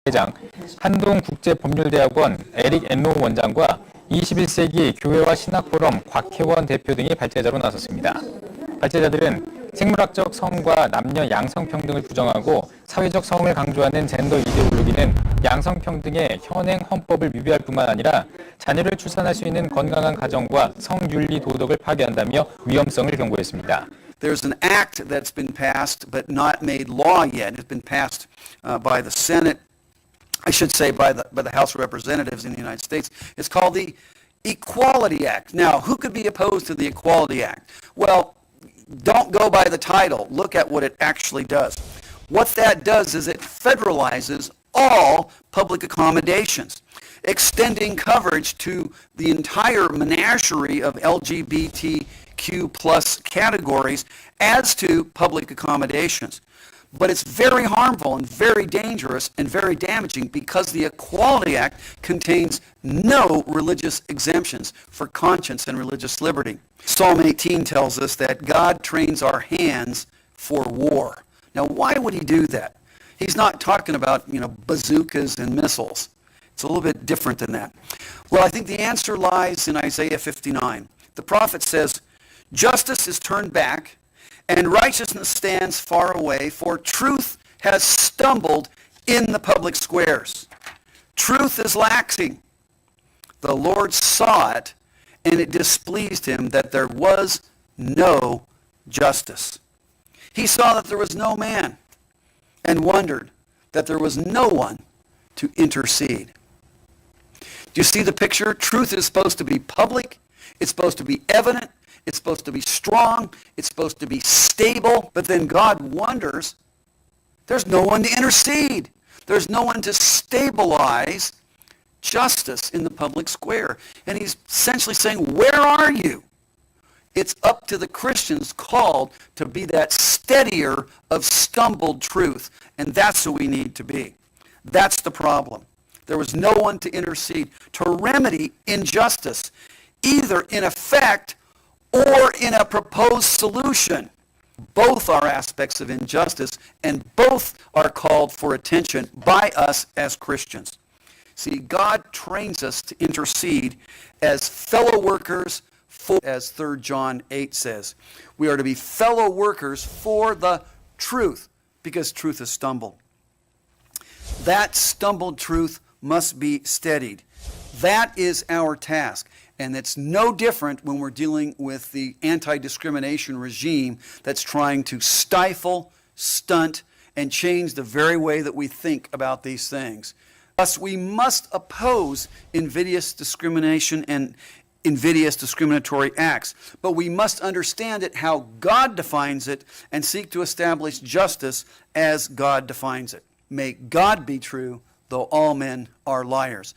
부회장, 한동국제법률대학원 에릭 엔로 원장과 21세기 교회와 신학포럼 곽혜원 대표 등이 발제자로 나섰습니다. 발제자들은 생물학적 성과 남녀 양성평등을 부정하고 사회적 성을 강조하는 젠더 이데올로기는 양성평등의 현행 헌법을 위배할 뿐만 아니라 자녀를 출산할 수 있는 건강한 가정과 성윤리 도덕을 파괴한다며 위험성을 경고했습니다. There's an act that's been passed but not made law yet. It's been passed by the Senate, I should say by the House of Representatives in the United States. It's called the Equality Act. Now, who could be opposed to the Equality Act? Well, don't go by the title. Look at what it actually does. What that does is it federalizes all public accommodations, extending coverage to the entire menagerie of LGBTQ plus categories as to public accommodations. But it's very harmful and very dangerous and very damaging because the Equality Act contains no religious exemptions for conscience and religious liberty. Psalm 18 tells us that God trains our hands for war. Now, why would he do that? He's not talking about, bazookas and missiles. It's a little bit different than that. Well, I think the answer lies in Isaiah 59. The prophet says, "Justice is turned back, and righteousness stands far away, for truth has stumbled in the public squares." Truth is lacking. The Lord saw it, and it displeased him that there was no justice. He saw that there was no man, and wondered that there was no one to intercede. Do you see the picture? Truth is supposed to be public. It's supposed to be evident. It's supposed to be strong. It's supposed to be stable. But then God wonders, there's no one to intercede. There's no one to stabilize justice in the public square. And he's essentially saying, where are you? It's up to the Christians called to be that steadier of stumbled truth. And that's who we need to be. That's the problem. There was no one to intercede, to remedy injustice, either in effect or in a proposed solution. Both are aspects of injustice, and both are called for attention by us as Christians. See, God trains us to intercede as fellow workers for, as 3 John 8 says. We are to be fellow workers for the truth, because truth has stumbled. That stumbled truth must be steadied. That is our task. And it's no different when we're dealing with the anti-discrimination regime that's trying to stifle, stunt, and change the very way that we think about these things. Thus, we must oppose invidious discrimination and invidious discriminatory acts. But we must understand it how God defines it and seek to establish justice as God defines it. May God be true, though all men are liars.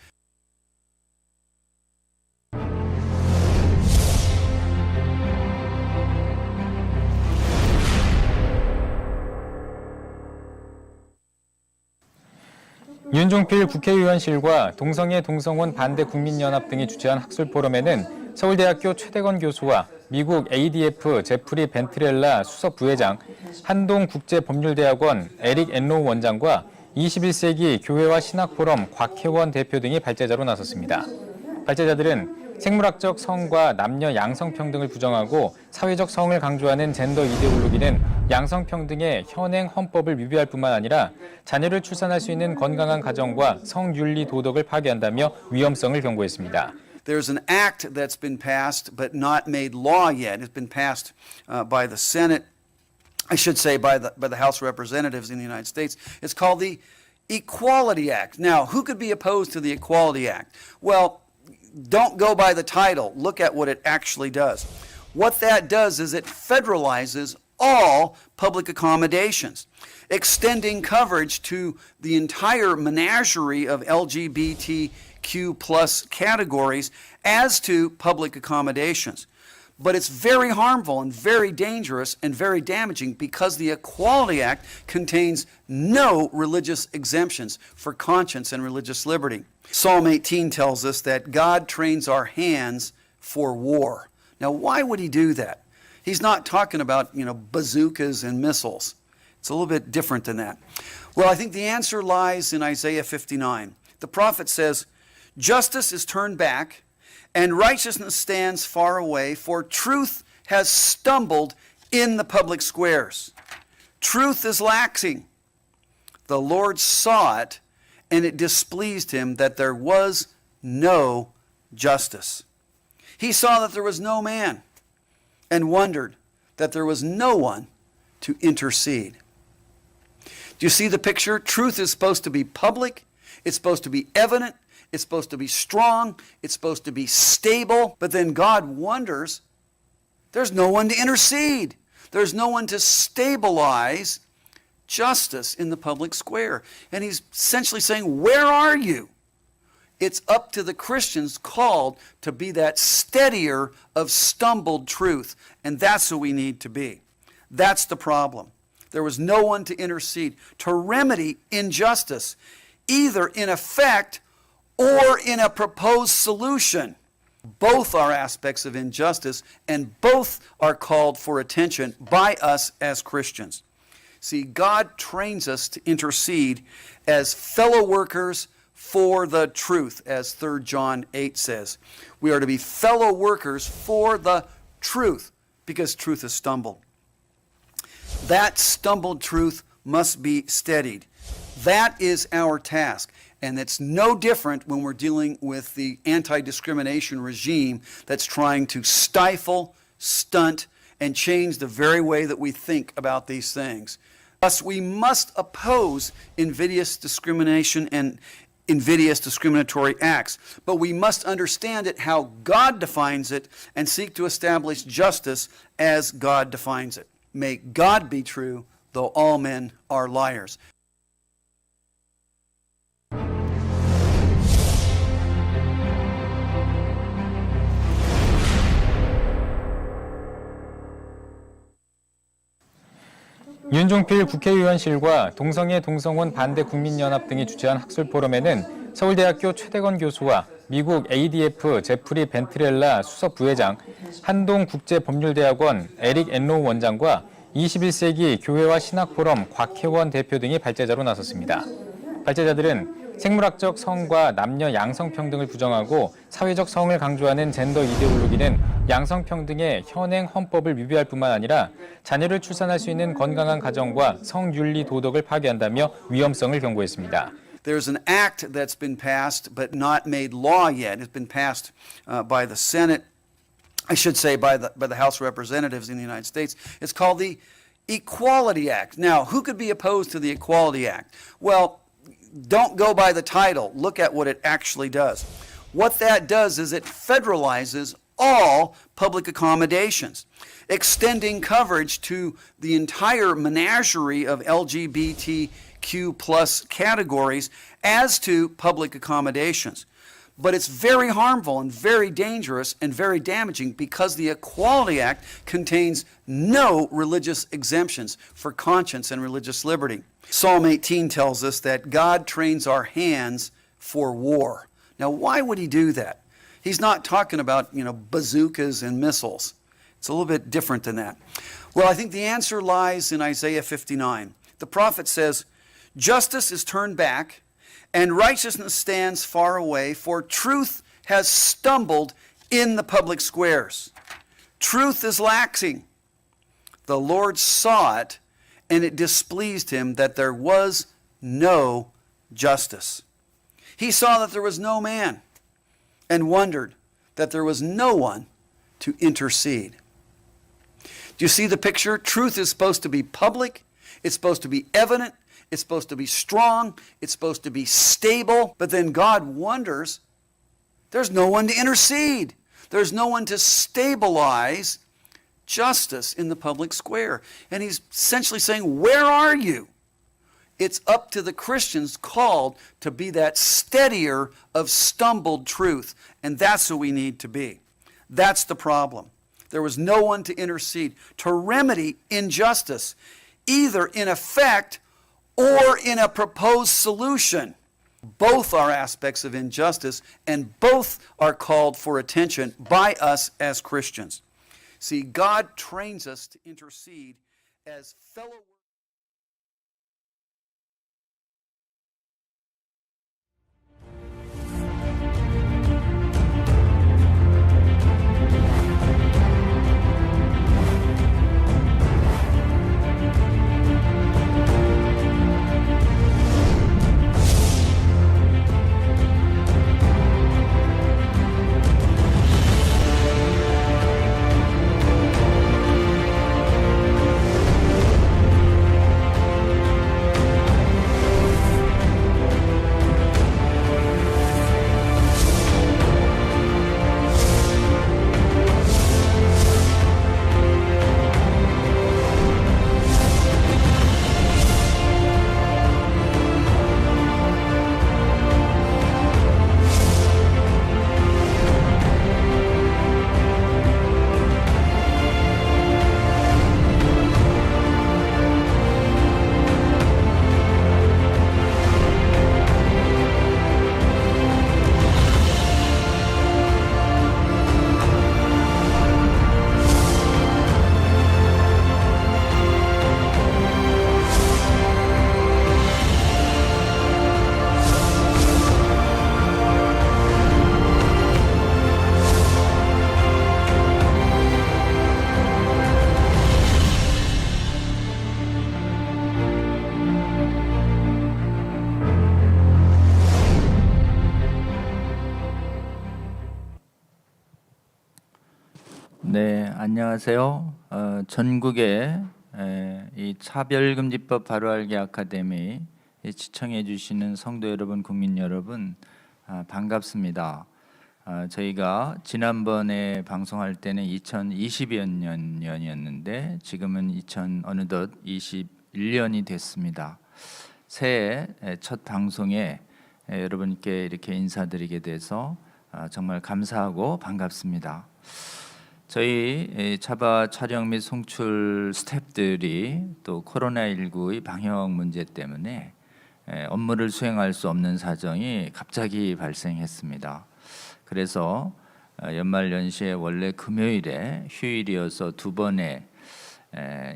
윤종필 국회의원실과 동성애 동성혼 반대 국민연합 등이 주최한 학술 포럼에는 서울대학교 최대건 교수와 미국 ADF 제프리 밴트렐라 수석 부회장, 한동국제법률대학원 에릭 엔로 원장과 21세기 교회와 신학포럼 곽혜원 대표 등이 발제자로 나섰습니다. 발제자들은 생물학적 성과 남녀 양성평등을 부정하고 사회적 성을 강조하는 젠더 이데올로기는 양성평등의 현행 헌법을 위배할 뿐만 아니라 자녀를 출산할 수 있는 건강한 가정과 성윤리 도덕을 파괴한다며 위험성을 경고했습니다. There's an act that's been passed but not made law yet. It's been passed by the Senate, I should say by the House of Representatives in the United States. It's called the Equality Act. Now, who could be opposed to the Equality Act? Well, don't go by the title. Look at what it actually does. What that does is it federalizes all public accommodations, extending coverage to the entire menagerie of LGBTQ plus categories as to public accommodations. But it's very harmful and very dangerous and very damaging because the Equality Act contains no religious exemptions for conscience and religious liberty. Psalm 18 tells us that God trains our hands for war. Now, why would he do that? He's not talking about, bazookas and missiles. It's a little bit different than that. Well, I think the answer lies in Isaiah 59. The prophet says, "Justice is turned back, and righteousness stands far away, for truth has stumbled in the public squares. Truth is lacking. The Lord saw it, and it displeased him that there was no justice. He saw that there was no man, and wondered that there was no one to intercede." Do you see the picture? Truth is supposed to be public. It's supposed to be evident. It's supposed to be strong. It's supposed to be stable. But then God wonders, there's no one to intercede. There's no one to stabilize justice in the public square. And he's essentially saying, where are you? It's up to the Christians called to be that steadier of stumbled truth. And that's who we need to be. That's the problem. There was no one to intercede, to remedy injustice, either in effect or in a proposed solution. Both are aspects of injustice, and both are called for attention by us as Christians. See, God trains us to intercede as fellow workers for the truth, as 3 John 8 says. We are to be fellow workers for the truth, because truth has stumbled. That stumbled truth must be steadied. That is our task. And it's no different when we're dealing with the anti-discrimination regime that's trying to stifle, stunt, and change the very way that we think about these things. Thus, we must oppose invidious discrimination and invidious discriminatory acts. But we must understand it how God defines it and seek to establish justice as God defines it. May God be true, though all men are liars. 윤종필 국회의원실과 동성애 동성혼 반대 국민연합 등이 주최한 학술 포럼에는 서울대학교 최대건 교수와 미국 ADF 제프리 밴트렐라 수석 부회장, 한동국제법률대학원 에릭 엔로우 원장과 21세기 교회와 신학포럼 곽혜원 대표 등이 발제자로 나섰습니다. 발제자들은 생물학적 성과 남녀 양성평등을 부정하고 사회적 성을 강조하는 젠더 이데올로기는 양성평등의 현행 헌법을 위배할 뿐만 아니라 자녀를 출산할 수 있는 건강한 가정과 성윤리 도덕을 파괴한다며 위험성을 경고했습니다. There's an act that's been passed but not made law yet. It's been passed by the Senate, I should say by the House of Representatives in the United States. It's called the Equality Act. Now, who could be opposed to the Equality Act? Well, don't go by the title. Look at what it actually does. What that does is it federalizes all public accommodations, extending coverage to the entire menagerie of LGBTQ plus categories as to public accommodations. But it's very harmful and very dangerous and very damaging because the Equality Act contains no religious exemptions for conscience and religious liberty. Psalm 18 tells us that God trains our hands for war. Now, why would he do that? He's not talking about, bazookas and missiles. It's a little bit different than that. Well, I think the answer lies in Isaiah 59. The prophet says, "Justice is turned back, and righteousness stands far away, for truth has stumbled in the public squares. Truth is lacking. The Lord saw it, and it displeased him that there was no justice. He saw that there was no man, and wondered that there was no one to intercede." Do you see the picture? Truth is supposed to be public. It's supposed to be evident. It's supposed to be strong. It's supposed to be stable. But then God wonders, there's no one to intercede. There's no one to stabilize justice in the public square. And he's essentially saying, where are you? It's up to the Christians called to be that steadier of stumbled truth. And that's who we need to be. That's the problem. There was no one to intercede, to remedy injustice, either in effect or in a proposed solution. Both are aspects of injustice, and both are called for attention by us as Christians. See, God trains us to intercede as fellow 네, 안녕하세요. 전국의 이 차별금지법 바로알기 아카데미 시청해 주시는 성도 여러분, 국민 여러분, 반갑습니다. 저희가 지난번에 방송할 때는 2020년이었는데 지금은 어느덧 21년이 됐습니다. 새해 첫 방송에 여러분께 이렇게 인사드리게 돼서 정말 감사하고 반갑습니다. 저희 차바 촬영 및 송출 스태프들이 또 코로나19의 방역 문제 때문에 업무를 수행할 수 없는 사정이 갑자기 발생했습니다. 그래서 연말 연시에 원래 금요일에 휴일이어서 두 번의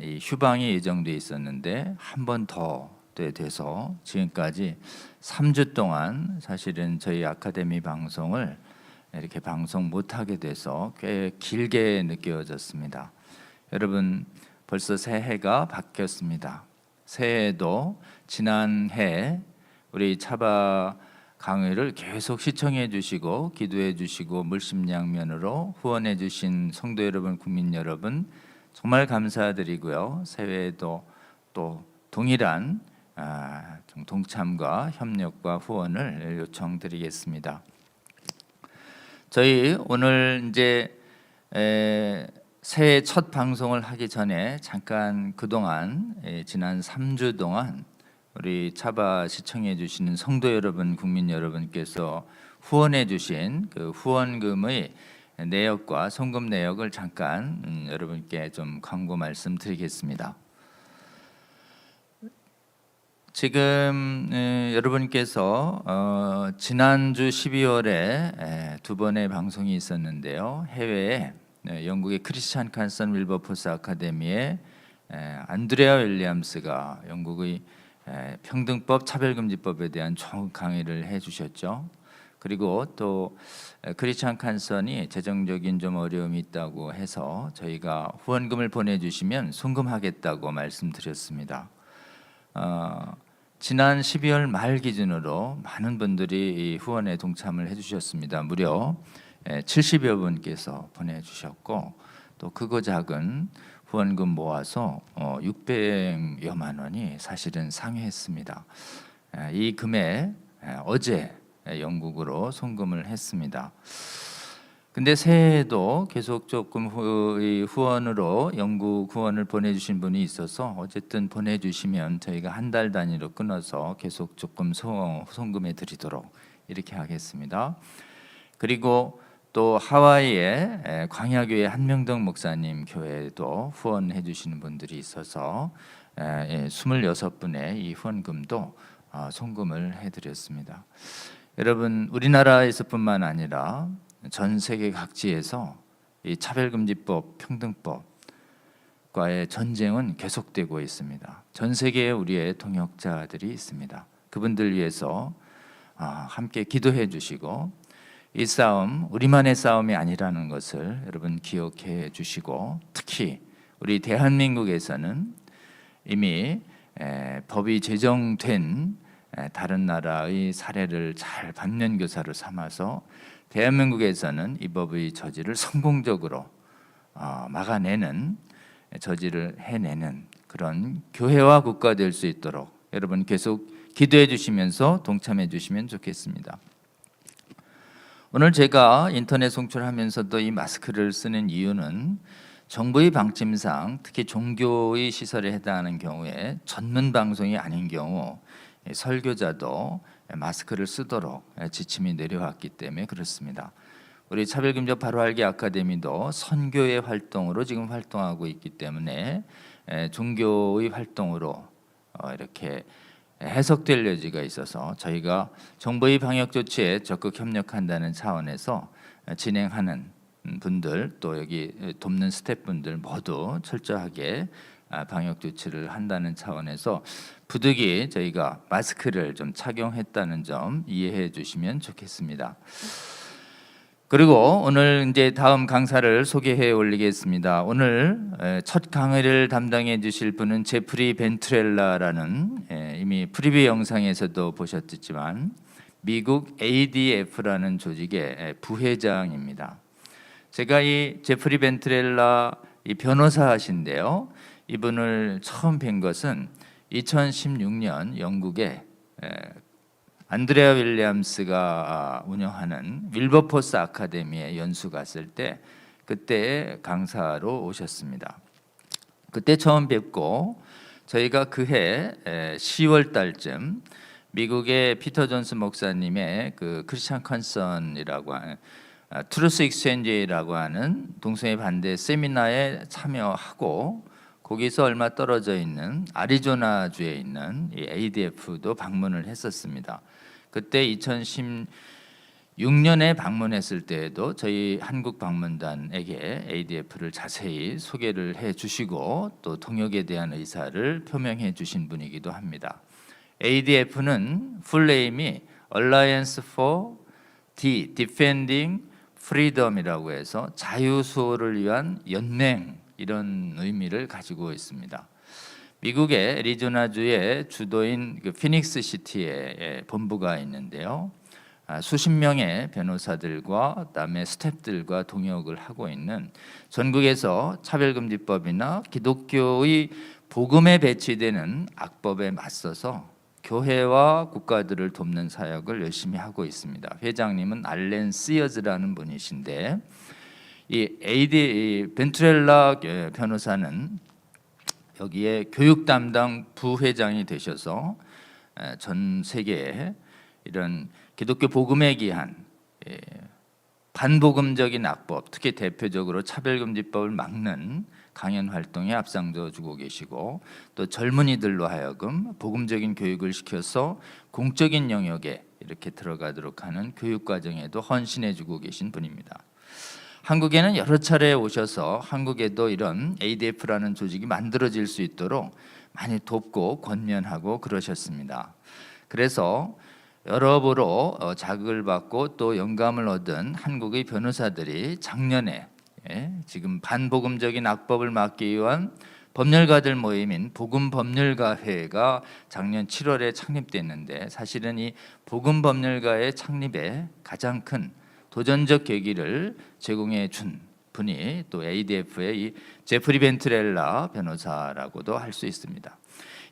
이 휴방이 예정돼 있었는데 한 번 더 돼서 지금까지 3주 동안 사실은 저희 아카데미 방송을 이렇게 방송 못하게 돼서 꽤 길게 느껴졌습니다. 여러분, 벌써 새해가 바뀌었습니다. 새해에도 지난해 우리 차바 강의를 계속 시청해 주시고 기도해 주시고 물심양면으로 후원해 주신 성도 여러분, 국민 여러분 정말 감사드리고요. 새해에도 또 동일한 동참과 협력과 후원을 요청드리겠습니다. 저희 오늘 이제 새해 첫 방송을 하기 전에 잠깐 그동안 지난 3주 동안 우리 차바 시청해 주시는 성도 여러분, 국민 여러분께서 후원해 주신 그 후원금의 내역과 송금 내역을 잠깐 여러분께 좀 광고 말씀드리겠습니다. 지금 여러분께서 지난주 12월에 두 번의 방송이 있었는데요. 해외에 영국의 크리스찬 칸슨 윌버포스 아카데미의 안드레아 윌리엄스가 영국의 평등법, 차별금지법에 대한 좋은 강의를 해주셨죠. 그리고 또 크리스찬 칸슨이 재정적인 좀 어려움이 있다고 해서 저희가 후원금을 보내주시면 송금하겠다고 말씀드렸습니다. 지난 12월 말 기준으로 많은 분들이 후원에 동참을 해주셨습니다. 무려 70여 분께서 보내주셨고 또 크고 작은 후원금 모아서 600여만 원이 사실은 상회했습니다. 이 금액 어제 영국으로 송금을 했습니다. 근데 새해에도 계속 조금 후원으로 영국 후원을 보내주신 분이 있어서 어쨌든 보내주시면 저희가 한 달 단위로 끊어서 계속 조금 송금해 드리도록 이렇게 하겠습니다. 그리고 또 하와이의 광야교회 한명덕 목사님 교회에도 후원해 주시는 분들이 있어서 26분의 이 후원금도 송금을 해드렸습니다. 여러분, 우리나라에서뿐만 아니라 전 세계 각지에서 이 차별금지법, 평등법과의 전쟁은 계속되고 있습니다. 전 세계에 우리의 동역자들이 있습니다. 그분들 위해서 함께 기도해 주시고 이 싸움 우리만의 싸움이 아니라는 것을 여러분 기억해 주시고 특히 우리 대한민국에서는 이미 법이 제정된 다른 나라의 사례를 잘 반면교사로 삼아서 대한민국에서는 이 법의 저지를 성공적으로 막아내는 저지를 해내는 그런 교회와 국가 될 수 있도록 여러분 계속 기도해 주시면서 동참해 주시면 좋겠습니다. 오늘 제가 인터넷 송출하면서도 이 마스크를 쓰는 이유는 정부의 방침상 특히 종교의 시설에 해당하는 경우에 전문 방송이 아닌 경우 설교자도 마스크를 쓰도록 지침이 내려왔기 때문에 그렇습니다. 우리 차별금지법 바로알기 아카데미도 선교의 활동으로 지금 활동하고 있기 때문에 종교의 활동으로 이렇게 해석될 여지가 있어서 저희가 정부의 방역 조치에 적극 협력한다는 차원에서 진행하는 분들 또 여기 돕는 스태프분들 모두 철저하게 방역 조치를 한다는 차원에서 부득이 저희가 마스크를 좀 착용했다는 점 이해해 주시면 좋겠습니다. 그리고 오늘 이제 다음 강사를 소개해 올리겠습니다. 오늘 첫 강의를 담당해 주실 분은 제프리 밴트렐라라는 이미 프리뷰 영상에서도 보셨지만 미국 ADF라는 조직의 부회장입니다. 제가 이 제프리 밴트렐라 이 변호사신데요. 이분을 처음 뵌 것은 2016년 영국의 안드레아 윌리엄스가 운영하는 윌버포스 아카데미에 연수 갔을 때 그때 강사로 오셨습니다. 그때 처음 뵙고 저희가 그해 10월 달쯤 미국의 피터 존스 목사님의 그 크리스천 컨선이라고 하는 트루스 익스체인지라고 하는 동성애 반대 세미나에 참여하고 거기서 얼마 떨어져 있는 아리조나주에 있는 이 ADF도 방문을 했었습니다. 그때 2016년에 방문했을 때에도 저희 한국 방문단에게 ADF를 자세히 소개를 해 주시고 또 통역에 대한 의사를 표명해 주신 분이기도 합니다. ADF는 풀네임이 Alliance for Defending Freedom이라고 해서 자유수호를 위한 연맹 이런 의미를 가지고 있습니다. 미국의 애리조나주의 주도인 그 피닉스 시티에 본부가 있는데요. 수십 명의 변호사들과 그다음에 스태프들과 동역을 하고 있는 전국에서 차별금지법이나 기독교의 복음에 배치되는 악법에 맞서서 교회와 국가들을 돕는 사역을 열심히 하고 있습니다. 회장님은 알렌 시어즈라는 분이신데 이 밴트렐라 변호사는 여기에 교육 담당 부회장이 되셔서 전 세계에 이런 기독교 복음에 기한 반복음적인 악법, 특히 대표적으로 차별금지법을 막는 강연 활동에 앞장서 주고 계시고 또 젊은이들로 하여금 복음적인 교육을 시켜서 공적인 영역에 이렇게 들어가도록 하는 교육 과정에도 헌신해 주고 계신 분입니다. 한국에는 여러 차례 오셔서 한국에도 이런 ADF라는 조직이 만들어질 수 있도록 많이 돕고 권면하고 그러셨습니다. 그래서 여러모로 자극을 받고 또 영감을 얻은 한국의 변호사들이 작년에 지금 반복음적인 악법을 막기 위한 법률가들 모임인 복음법률가회가 작년 7월에 창립됐는데 사실은 이 복음법률가의 창립에 가장 큰 도전적 계기를 제공해 준 분이 또 ADF의 이 제프리 밴트렐라 변호사라고도 할 수 있습니다.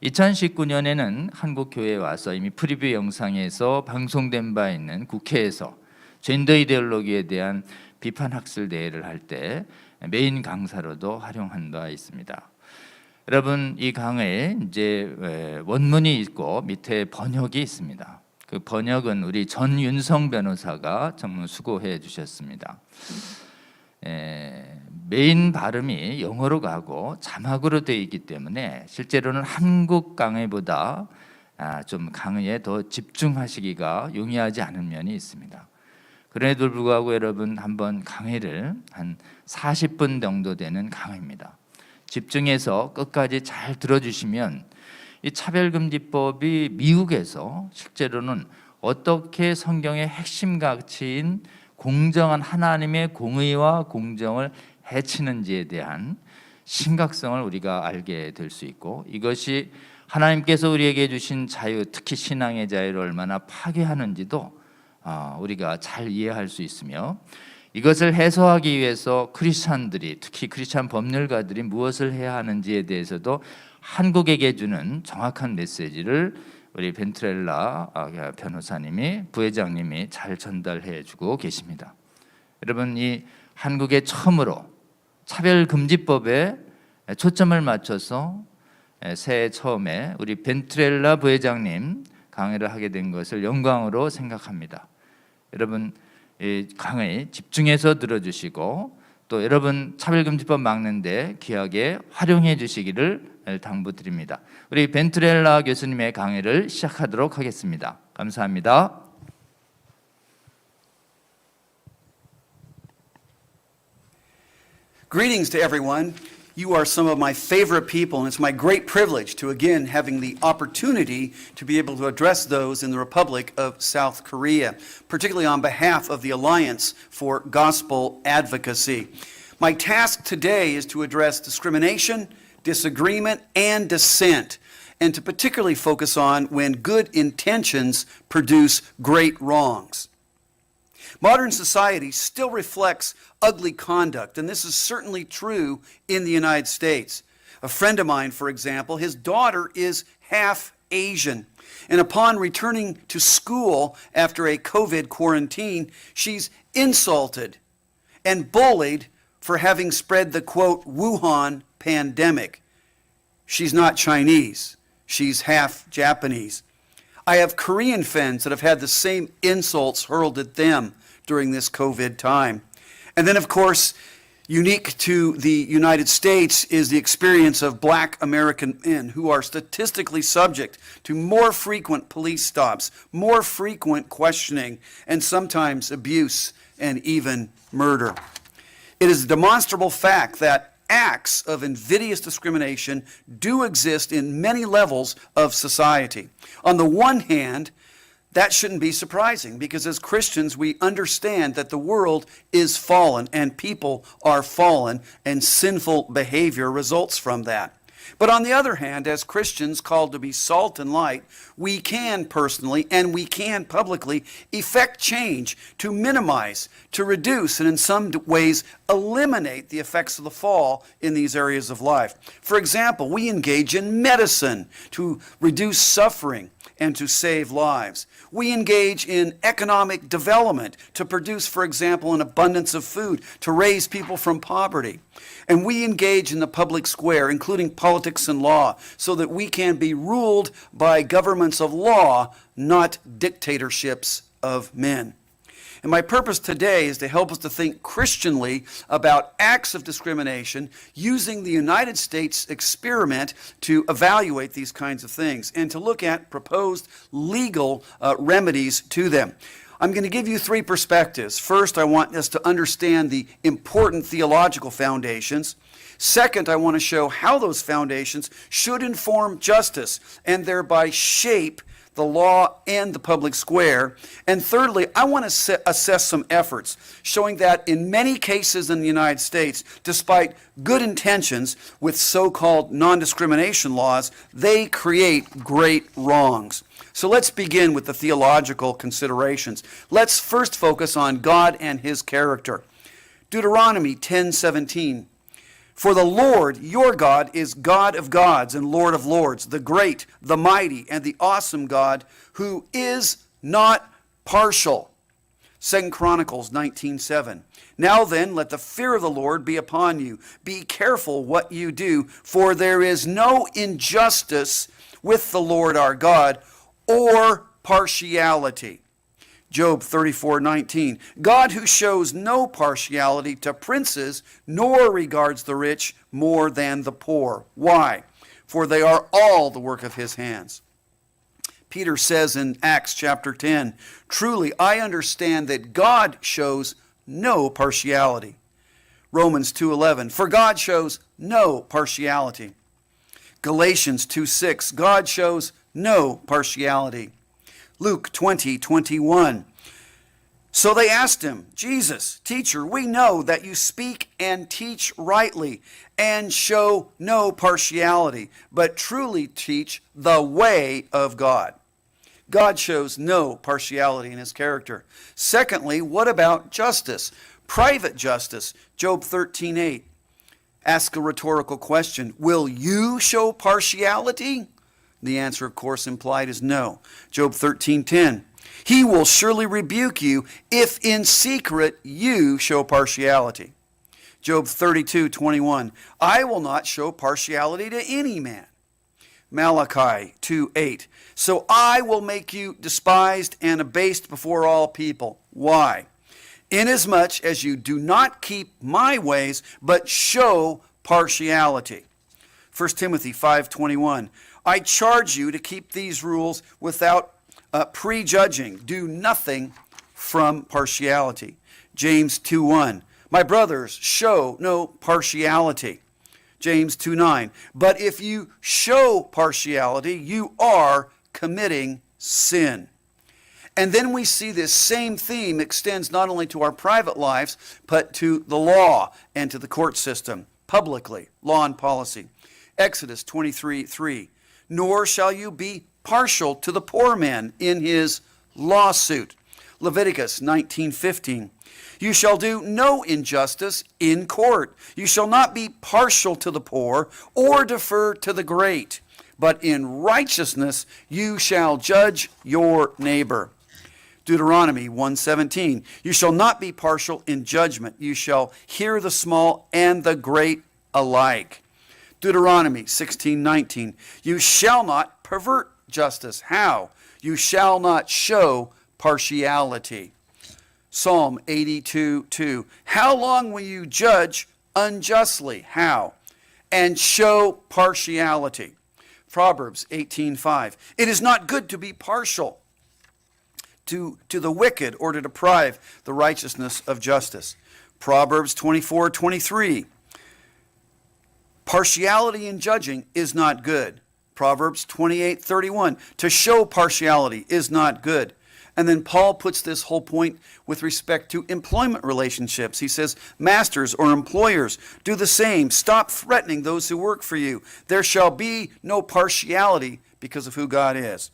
2019년에는 한국 교회에 와서 이미 프리뷰 영상에서 방송된 바 있는 국회에서 젠더 이데올로기에 대한 비판 학술 대회를 할 때 메인 강사로도 활용한 바 있습니다. 여러분 이 강의에 이제 원문이 있고 밑에 번역이 있습니다. 그 번역은 우리 전윤성 변호사가 정말 수고해 주셨습니다. 메인 발음이 영어로 가고 자막으로 되어 있기 때문에 실제로는 한국 강의보다 좀 강의에 더 집중하시기가 용이하지 않은 면이 있습니다. 그럼에도 불구하고 여러분 한번 강의를 한 40분 정도 되는 강의입니다. 집중해서 끝까지 잘 들어주시면 이 차별금지법이 미국에서 실제로는 어떻게 성경의 핵심 가치인 공정한 하나님의 공의와 공정을 해치는지에 대한 심각성을 우리가 알게 될 수 있고 이것이 하나님께서 우리에게 주신 자유, 특히 신앙의 자유를 얼마나 파괴하는지도 우리가 잘 이해할 수 있으며 이것을 해소하기 위해서 크리스찬들이 특히 크리스찬 법률가들이 무엇을 해야 하는지에 대해서도 한국에게 주는 정확한 메시지를 우리 밴트렐라 변호사님이 부회장님이 잘 전달해 주고 계십니다. 여러분 이 한국에 처음으로 차별금지법에 초점을 맞춰서 새해 처음에 우리 밴트렐라 부회장님 강의를 하게 된 것을 영광으로 생각합니다. 여러분 이 강의 집중해서 들어주시고 또 여러분 차별금지법 막는데 귀하게 활용해 주시기를 당부드립니다. 우리 밴트렐라 교수님의 강의를 시작하도록 하겠습니다. 감사합니다. Greetings to everyone. You are some of my favorite people, and it's my great privilege to again having the opportunity to be able to address those in the Republic of South Korea, particularly on behalf of the Alliance for Gospel Advocacy. My task today is to address discrimination, disagreement, and dissent, and to particularly focus on when good intentions produce great wrongs. Modern society still reflects ugly conduct, and this is certainly true in the United States. A friend of mine, for example, his daughter is half Asian, and upon returning to school after a COVID quarantine, she's insulted and bullied for having spread the, quote, Wuhan pandemic. She's not Chinese. She's half Japanese. I have Korean friends that have had the same insults hurled at them during this COVID time. And then, of course, unique to the United States is the experience of black American men who are statistically subject to more frequent police stops, more frequent questioning, and sometimes abuse and even murder. It is a demonstrable fact that acts of invidious discrimination do exist in many levels of society. On the one hand, that shouldn't be surprising because as Christians we understand that the world is fallen and people are fallen and sinful behavior results from that. But on the other hand, as Christians called to be salt and light, we can personally and we can publicly effect change to minimize, to reduce, and in some ways eliminate the effects of the fall in these areas of life. For example, we engage in medicine to reduce suffering and to save lives. We engage in economic development to produce, for example, an abundance of food, to raise people from poverty. And we engage in the public square, including politics and law, so that we can be ruled by governments of law, not dictatorships of men. And my purpose today is to help us to think Christianly about acts of discrimination using the United States experiment to evaluate these kinds of things and to look at proposed legal remedies to them. I'm going to give you three perspectives. First, I want us to understand the important theological foundations. Second, I want to show how those foundations should inform justice and thereby shape the law and the public square. And thirdly, I want to assess some efforts showing that in many cases in the United States, despite good intentions with so-called non-discrimination laws, they create great wrongs. So let's begin with the theological considerations. Let's first focus on God and His character. Deuteronomy 10:17. For the Lord, your God, is God of gods and Lord of lords, the great, the mighty, and the awesome God, who is not partial. 2 Chronicles 19:7. Now then, let the fear of the Lord be upon you. Be careful what you do, for there is no injustice with the Lord our God, or partiality. Job 34:19. God who shows no partiality to princes, nor regards the rich more than the poor. Why? For they are all the work of his hands. Peter says in Acts chapter 10, truly I understand that God shows no partiality. Romans 2:11. For God shows no partiality. Galatians 2:6. God shows no partiality. Luke 20:21. So they asked him, Jesus, teacher, we know that you speak and teach rightly and show no partiality, but truly teach the way of God. God shows no partiality in his character. Secondly, what about justice? Private justice. Job 13:8. Ask a rhetorical question. Will you show partiality? The answer, of course, implied is no. Job 13:10. He will surely rebuke you if in secret you show partiality. Job 32:21. I will not show partiality to any man. Malachi 2:8. So I will make you despised and abased before all people. Why? Inasmuch as you do not keep my ways, but show partiality. 1 Timothy 5:21. I charge you to keep these rules without prejudging. Do nothing from partiality. James 2:1. My brothers, show no partiality. James 2:9. But if you show partiality, you are committing sin. And then we see this same theme extends not only to our private lives, but to the law and to the court system, publicly, law and policy. Exodus 23:3. Nor shall you be partial to the poor man in his lawsuit. Leviticus 19:15. You shall do no injustice in court. You shall not be partial to the poor or defer to the great, but in righteousness you shall judge your neighbor. Deuteronomy 1:17. You shall not be partial in judgment. You shall hear the small and the great alike. Deuteronomy 16:19. You shall not pervert justice. How? You shall not show partiality. Psalm 82:2. How long will you judge unjustly? How? And show partiality. Proverbs 18:5. It is not good to be partial to the wicked or to deprive the righteousness of justice. Proverbs 24:23. Partiality in judging is not good. Proverbs 28:31. To show partiality is not good. And then Paul puts this whole point with respect to employment relationships. He says, masters or employers, do the same. Stop threatening those who work for you. There shall be no partiality because of who God is.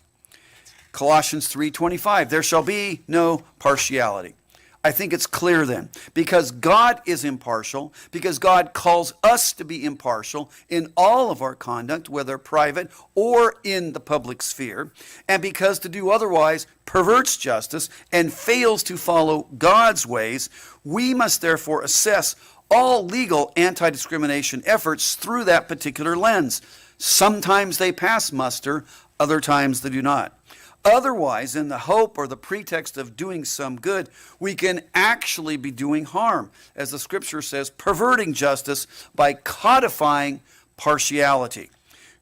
Colossians 3:25, there shall be no partiality. I think it's clear then, because God is impartial, because God calls us to be impartial in all of our conduct, whether private or in the public sphere, and because to do otherwise perverts justice and fails to follow God's ways, we must therefore assess all legal anti-discrimination efforts through that particular lens. Sometimes they pass muster, other times they do not. Otherwise, in the hope or the pretext of doing some good, we can actually be doing harm, as the scripture says, perverting justice by codifying partiality.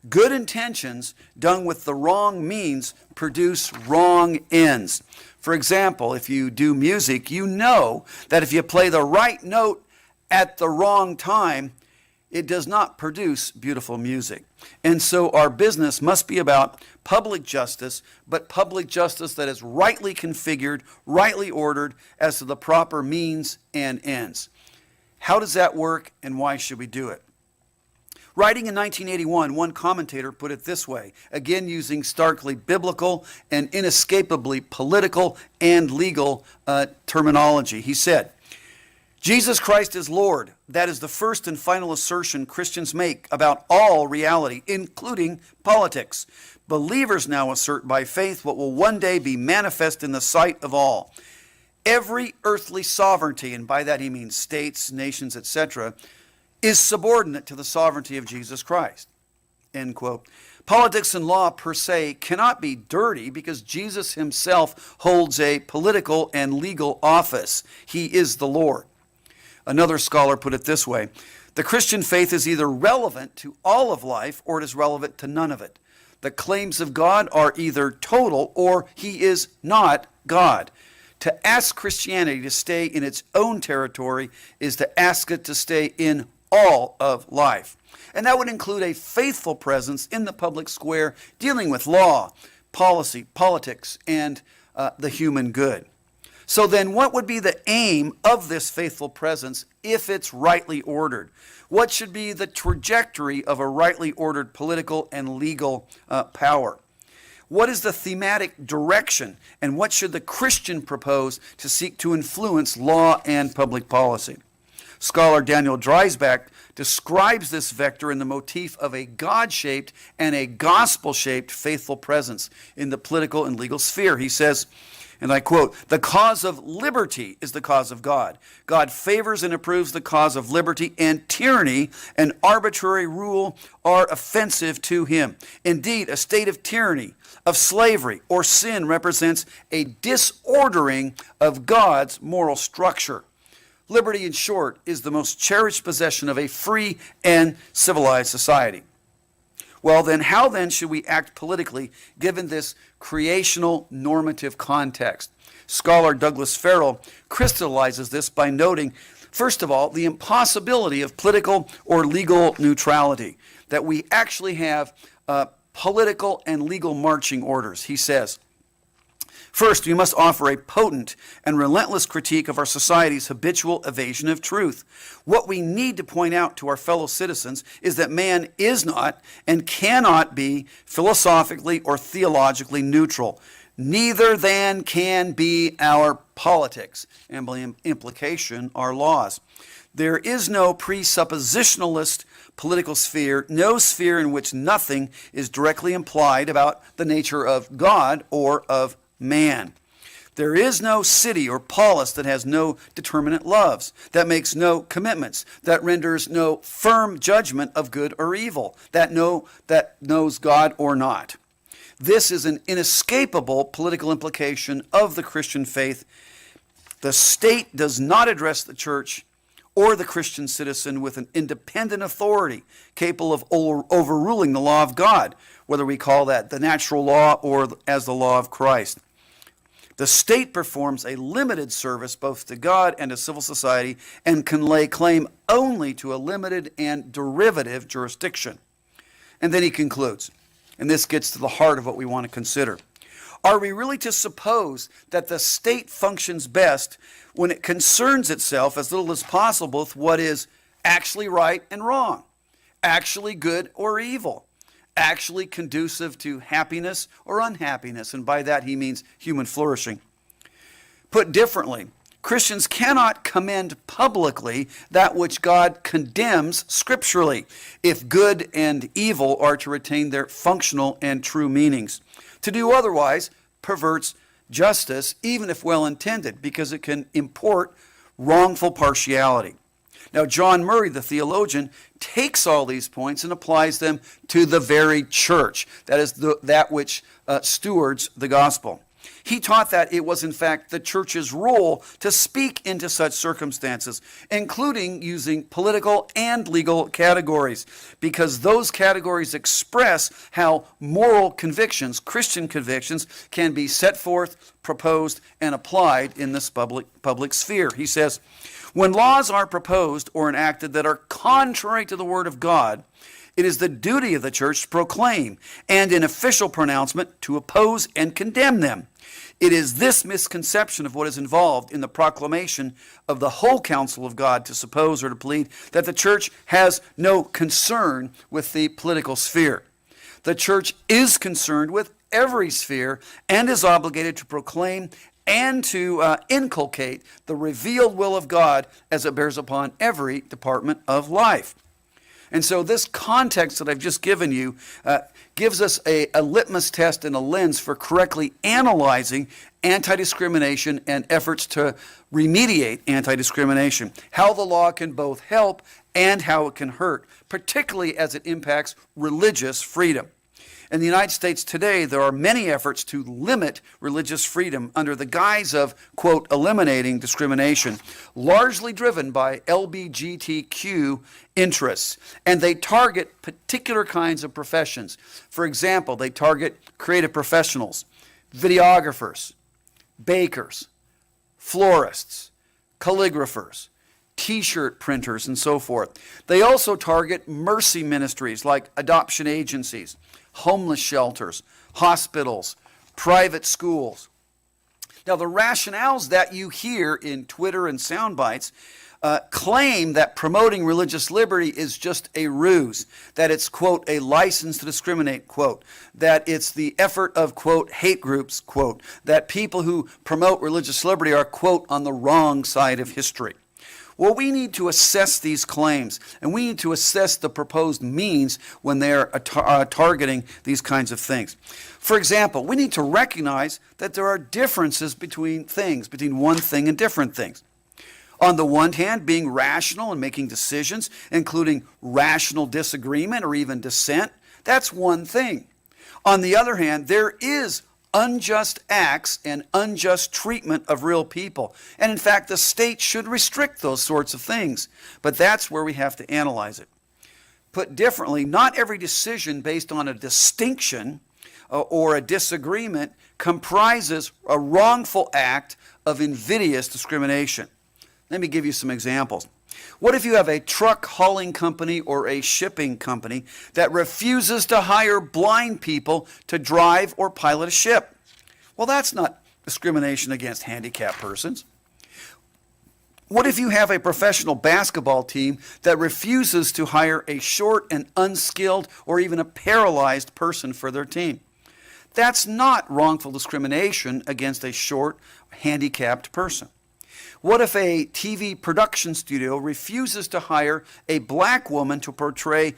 Good intentions done with the wrong means produce wrong ends. For example, if you do music, you know that if you play the right note at the wrong time, it does not produce beautiful music. And so our business must be about public justice, but public justice that is rightly configured, rightly ordered as to the proper means and ends. How does that work, and why should we do it? Writing in 1981, one commentator put it this way, again using starkly biblical and inescapably political and legal terminology. He said, Jesus Christ is Lord. That is the first and final assertion Christians make about all reality, including politics. Believers now assert by faith what will one day be manifest in the sight of all. Every earthly sovereignty, and by that he means states, nations, etc., is subordinate to the sovereignty of Jesus Christ. End quote. Politics and law per se cannot be dirty because Jesus himself holds a political and legal office. He is the Lord. Another scholar put it this way, the Christian faith is either relevant to all of life or it is relevant to none of it. The claims of God are either total or he is not God. To ask Christianity to stay in its own territory is to ask it to stay in all of life. And that would include a faithful presence in the public square dealing with law, policy, politics, and the human good. So then what would be the aim of this faithful presence if it's rightly ordered? What should be the trajectory of a rightly ordered political and legal power? What is the thematic direction, and what should the Christian propose to seek to influence law and public policy? Scholar Daniel Dreisbach describes this vector in the motif of a God-shaped and a gospel-shaped faithful presence in the political and legal sphere. He says, and I quote, the cause of liberty is the cause of God. God favors and approves the cause of liberty, and tyranny and arbitrary rule are offensive to him. Indeed, a state of tyranny, of slavery, or sin represents a disordering of God's moral structure. Liberty, in short, is the most cherished possession of a free and civilized society. Well, then, how then should we act politically given this creational normative context? Scholar Douglas Farrell crystallizes this by noting, first of all, the impossibility of political or legal neutrality, that we actually have political and legal marching orders. He says, first, we must offer a potent and relentless critique of our society's habitual evasion of truth. What we need to point out to our fellow citizens is that man is not and cannot be philosophically or theologically neutral. Neither then can be our politics, and by implication, our laws. There is no presuppositionalist political sphere, no sphere in which nothing is directly implied about the nature of God or of man. There is no city or polis that has no determinate loves, that makes no commitments, that renders no firm judgment of good or evil, that knows God or not. This is an inescapable political implication of the Christian faith. The state does not address the church or the Christian citizen with an independent authority capable of overruling the law of God, whether we call that the natural law or as the law of Christ. The state performs a limited service both to God and to civil society and can lay claim only to a limited and derivative jurisdiction. And then he concludes, and this gets to the heart of what we want to consider. Are we really to suppose that the state functions best when it concerns itself as little as possible with what is actually right and wrong, actually good or evil, actually conducive to happiness or unhappiness? And by that he means human flourishing. Put differently, Christians cannot commend publicly that which God condemns scripturally if good and evil are to retain their functional and true meanings. To do otherwise perverts justice, even if well intended, because it can import wrongful partiality. Now, John Murray, the theologian, takes all these points and applies them to the very church, that is, that which stewards the gospel. He taught that it was, in fact, the church's role to speak into such circumstances, including using political and legal categories, because those categories express how moral convictions, Christian convictions, can be set forth, proposed, and applied in this public sphere. He says, when laws are proposed or enacted that are contrary to the Word of God, it is the duty of the church to proclaim and in official pronouncement to oppose and condemn them. It is this misconception of what is involved in the proclamation of the whole counsel of God to suppose or to plead that the church has no concern with the political sphere. The church is concerned with every sphere and is obligated to proclaim and to inculcate the revealed will of God as it bears upon every department of life. And so this context that I've just given you gives us a litmus test and a lens for correctly analyzing anti-discrimination and efforts to remediate anti-discrimination, how the law can both help and how it can hurt, particularly as it impacts religious freedom. In the United States today, there are many efforts to limit religious freedom under the guise of, quote, eliminating discrimination, largely driven by LGBTQ interests. And they target particular kinds of professions. For example, they target creative professionals, videographers, bakers, florists, calligraphers, T-shirt printers, and so forth. They also target mercy ministries like adoption agencies, homeless shelters, hospitals, private schools. Now, the rationales that you hear in Twitter and sound bites claim that promoting religious liberty is just a ruse, that it's, quote, a license to discriminate, quote, that it's the effort of, quote, hate groups, quote, that people who promote religious liberty are, quote, on the wrong side of history. Well, we need to assess these claims, and we need to assess the proposed means when they're targeting these kinds of things. For example, we need to recognize that there are differences between things, between one thing and different things. On the one hand, being rational and making decisions, including rational disagreement or even dissent, that's one thing. On the other hand, there is unjust acts and unjust treatment of real people. And in fact, the state should restrict those sorts of things. But that's where we have to analyze it. Put differently, not every decision based on a distinction or a disagreement comprises a wrongful act of invidious discrimination. Let me give you some examples. What if you have a truck hauling company or a shipping company that refuses to hire blind people to drive or pilot a ship? Well, that's not discrimination against handicapped persons. What if you have a professional basketball team that refuses to hire a short and unskilled or even a paralyzed person for their team? That's not wrongful discrimination against a short, handicapped person. What if a TV production studio refuses to hire a black woman to portray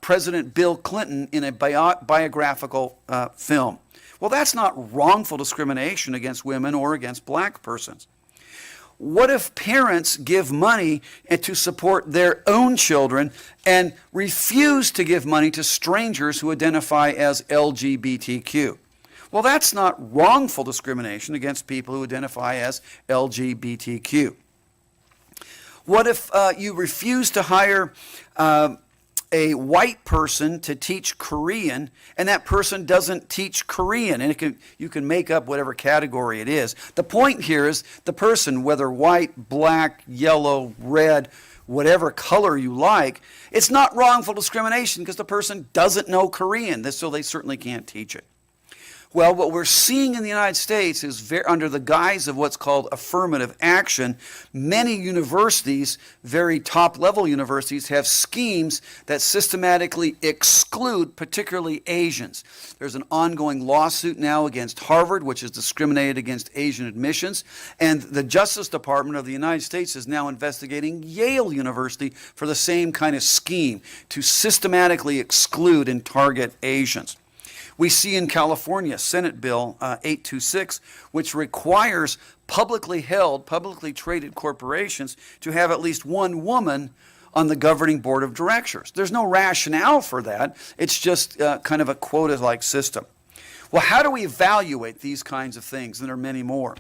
President Bill Clinton in a biographical film? Well, that's not wrongful discrimination against women or against black persons. What if parents give money to support their own children and refuse to give money to strangers who identify as LGBTQ? Well, that's not wrongful discrimination against people who identify as LGBTQ. What if you refuse to hire a white person to teach Korean, and that person doesn't teach Korean, and you can make up whatever category it is. The point here is the person, whether white, black, yellow, red, whatever color you like, it's not wrongful discrimination because the person doesn't know Korean, so they certainly can't teach it. Well, what we're seeing in the United States is under the guise of what's called affirmative action, many universities, very top-level universities, have schemes that systematically exclude particularly Asians. There's an ongoing lawsuit now against Harvard, which has discriminated against Asian admissions, and the Justice Department of the United States is now investigating Yale University for the same kind of scheme to systematically exclude and target Asians. We see in California, Senate Bill 826, which requires publicly held, publicly traded corporations to have at least one woman on the governing board of directors. There's no rationale for that. It's just kind of a quota-like system. Well, how do we evaluate these kinds of things? And there are many more.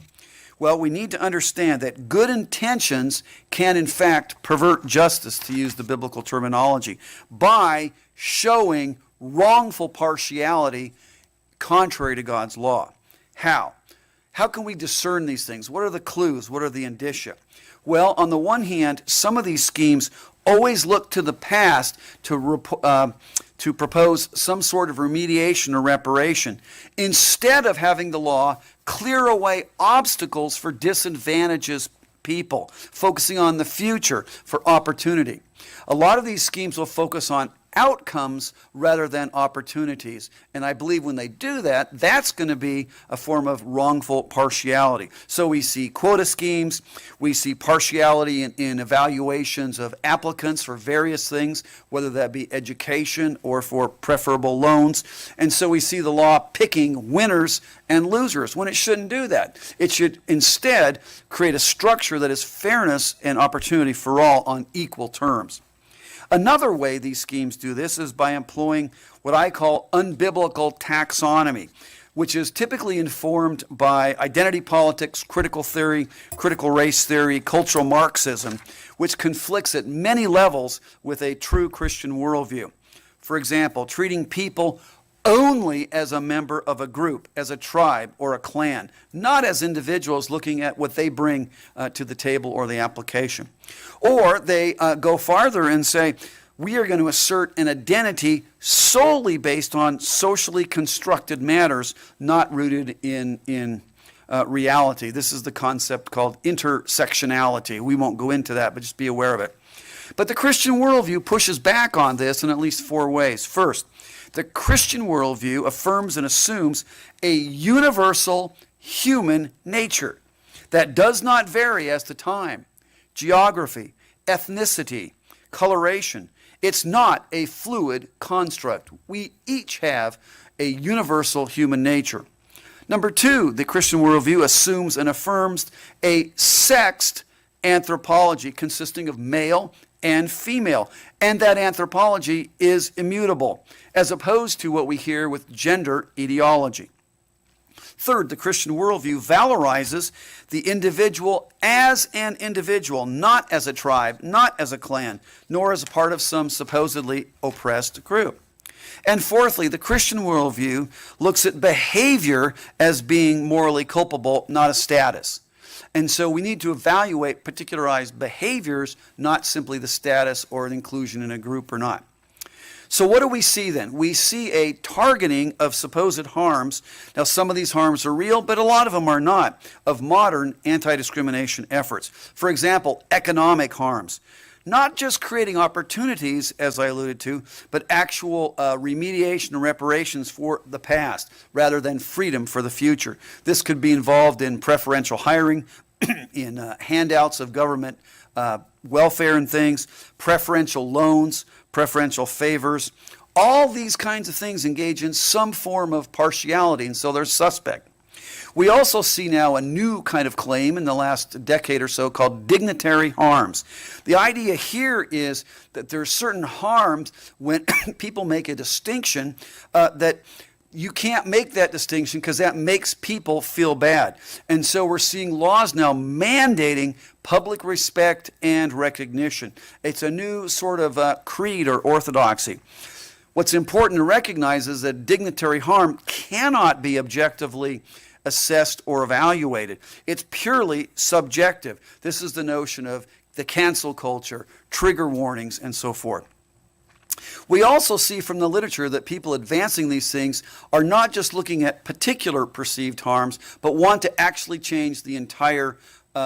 Well, we need to understand that good intentions can, in fact, pervert justice, to use the biblical terminology, by showing wrongful partiality contrary to God's law. How? How can we discern these things? What are the clues? What are the indicia? Well, on the one hand, some of these schemes always look to the past to propose some sort of remediation or reparation, instead of having the law clear away obstacles for disadvantages people, focusing on the future for opportunity. A lot of these schemes will focus on outcomes rather than opportunities. And I believe when they do that, that's going to be a form of wrongful partiality. So we see quota schemes, we see partiality in evaluations of applicants for various things, whether that be education or for preferable loans. And so we see the law picking winners and losers when it shouldn't do that. It should instead create a structure that is fairness and opportunity for all on equal terms. Another way these schemes do this is by employing what I call unbiblical taxonomy, which is typically informed by identity politics, critical theory, critical race theory, cultural Marxism, which conflicts at many levels with a true Christian worldview. For example, treating people only as a member of a group, as a tribe or a clan, not as individuals looking at what they bring to the table or the application. Or they go farther and say, we are going to assert an identity solely based on socially constructed matters, not rooted in reality. This is the concept called intersectionality. We won't go into that, but just be aware of it. But the Christian worldview pushes back on this in at least four ways. First, the Christian worldview affirms and assumes a universal human nature that does not vary as to time, geography, ethnicity, coloration. It's not a fluid construct. We each have a universal human nature. Number two, the Christian worldview assumes and affirms a sexed anthropology consisting of male and female, and that anthropology is immutable, as opposed to what we hear with gender ideology. Third, the Christian worldview valorizes the individual as an individual, not as a tribe, not as a clan, nor as a part of some supposedly oppressed group. And fourthly, the Christian worldview looks at behavior as being morally culpable, not a status. And so we need to evaluate particularized behaviors, not simply the status or an inclusion in a group or not. So what do we see then? We see a targeting of supposed harms. Now, some of these harms are real, but a lot of them are not, of modern anti-discrimination efforts. For example, economic harms. not just creating opportunities, as I alluded to, but actual remediation and reparations for the past, rather than freedom for the future. This could be involved in preferential hiring, in handouts of government welfare and things, preferential loans, preferential favors. All these kinds of things engage in some form of partiality, and so they're suspect. We also see now a new kind of claim in the last decade or so called dignitary harms. The idea here is that there are certain harms when people make a distinction that you can't make that distinction because that makes people feel bad. And so we're seeing laws now mandating public respect and recognition. It's a new sort of creed or orthodoxy. What's important to recognize is that dignitary harm cannot be objectively assessed or evaluated. It's purely subjective. This is the notion of the cancel culture, trigger warnings, and so forth. We also see from the literature that people advancing these things are not just looking at particular perceived harms, but want to actually change the entire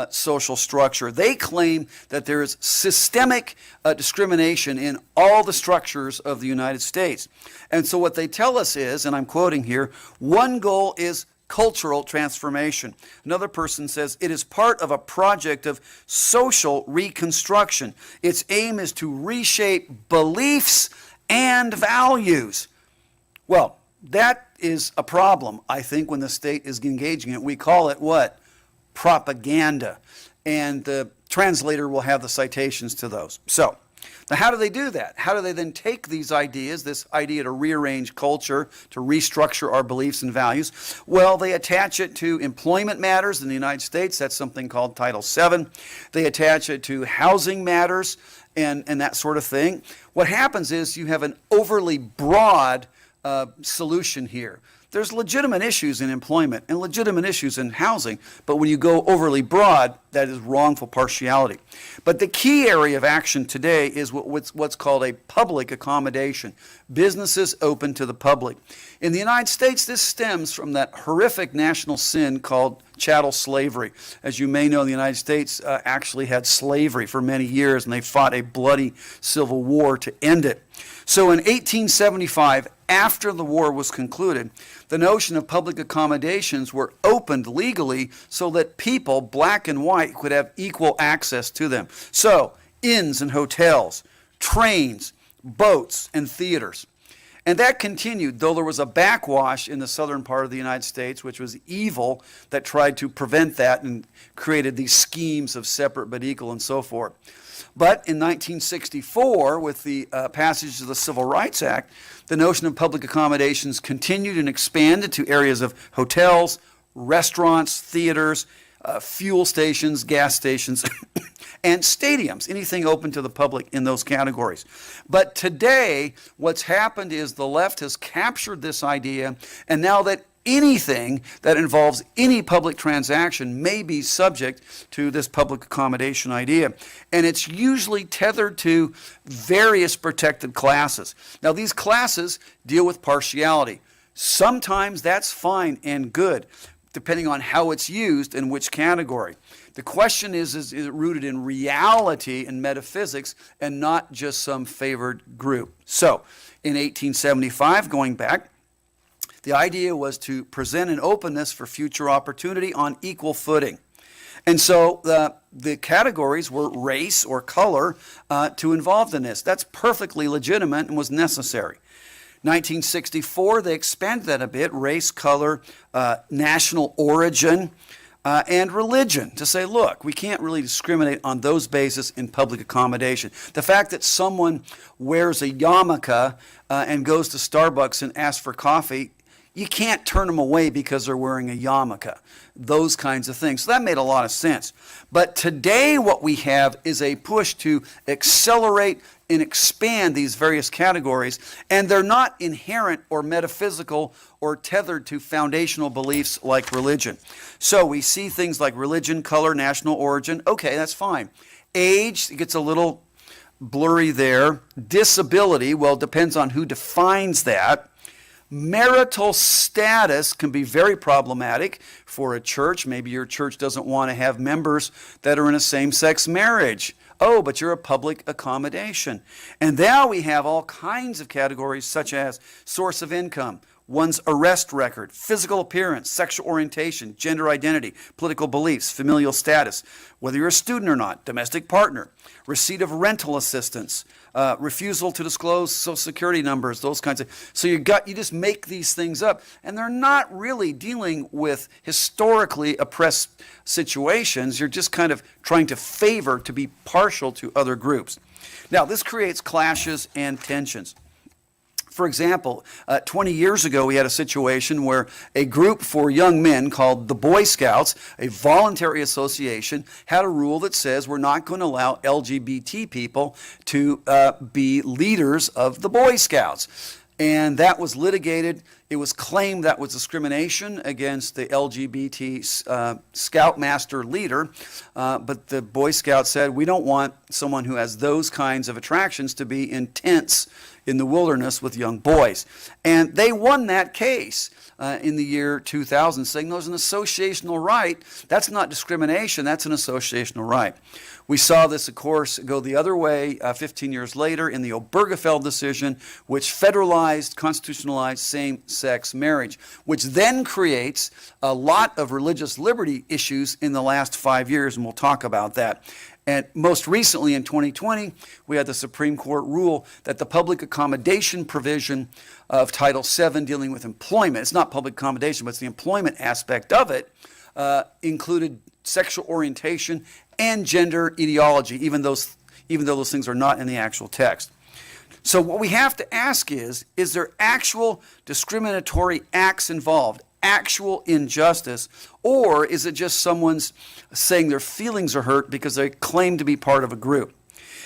social structure. They claim that there is systemic discrimination in all the structures of the United States. And so what they tell us is, and I'm quoting here, one goal is cultural transformation. Another person says it is part of a project of social reconstruction. Its aim is to reshape beliefs and values. Well, that is a problem, I think, when the state is engaging in it. We call it what? Propaganda. And the translator will have the citations to those. So, now how do they do that? How do they then take these ideas, this idea to rearrange culture, to restructure our beliefs and values? Well, they attach it to employment matters in the United States. That's something called Title VII. They attach it to housing matters and that sort of thing. What happens is you have an overly broad solution here. There's legitimate issues in employment and legitimate issues in housing, but when you go overly broad, that is wrongful partiality. But the key area of action today is what's called a public accommodation, businesses open to the public. In the United States, this stems from that horrific national sin called chattel slavery. As you may know, the United States actually had slavery for many years, and they fought a bloody civil war to end it. So in 1875, after the war was concluded, the notion of public accommodations were opened legally so that people, black and white, could have equal access to them. So, inns and hotels, trains, boats, and theaters. And that continued, though there was a backwash in the southern part of the United States, which was evil, that tried to prevent that and created these schemes of separate but equal and so forth. But in 1964, with the passage of the Civil Rights Act, the notion of public accommodations continued and expanded to areas of hotels, restaurants, theaters, fuel stations, gas stations, and stadiums, anything open to the public in those categories. But today, what's happened is the left has captured this idea, and now that anything that involves any public transaction may be subject to this public accommodation idea. And it's usually tethered to various protected classes. Now, these classes deal with partiality. Sometimes that's fine and good, depending on how it's used and which category. The question is it rooted in reality and metaphysics and not just some favored group? So, in 1875, going back, the idea was to present an openness for future opportunity on equal footing. And so the categories were race or color to involve in this. That's perfectly legitimate and was necessary. 1964, they expanded that a bit, race, color, national origin, and religion, to say, look, we can't really discriminate on those bases in public accommodation. The fact that someone wears a yarmulke and goes to Starbucks and asks for coffee, you can't turn them away because they're wearing a yarmulke, those kinds of things. So that made a lot of sense. But today what we have is a push to accelerate and expand these various categories, and they're not inherent or metaphysical or tethered to foundational beliefs like religion. So we see things like religion, color, national origin. Okay, that's fine. Age, it gets a little blurry there. Disability, well, it depends on who defines that. Marital status can be very problematic for a church. Maybe your church doesn't want to have members that are in a same-sex marriage. Oh, but you're a public accommodation. And now we have all kinds of categories such as source of income, one's arrest record, physical appearance, sexual orientation, gender identity, political beliefs, familial status, whether you're a student or not, domestic partner, receipt of rental assistance, refusal to disclose Social Security numbers, those kinds of. So you just make these things up, and they're not really dealing with historically oppressed situations. You're just kind of trying to favor, to be partial to other groups. Now, this creates clashes and tensions. For example, 20 years ago, we had a situation where a group for young men called the Boy Scouts, a voluntary association, had a rule that says we're not going to allow LGBT people to be leaders of the Boy Scouts. And that was litigated. It was claimed that was discrimination against the LGBT Scoutmaster leader. But the Boy Scouts said, we don't want someone who has those kinds of attractions to be in tents in the wilderness with young boys. And they won that case in the year 2000, saying there's an associational right. That's not discrimination, that's an associational right. We saw this, of course, go the other way 15 years later in the Obergefell decision, which federalized, constitutionalized same-sex marriage, which then creates a lot of religious liberty issues in the last 5 years, and we'll talk about that. And most recently in 2020, we had the Supreme Court rule that the public accommodation provision of Title VII dealing with employment, it's not public accommodation, but it's the employment aspect of it, included sexual orientation and gender ideology, even though those things are not in the actual text. So what we have to ask is there actual discriminatory acts involved, actual injustice, or is it just someone's saying their feelings are hurt because they claim to be part of a group?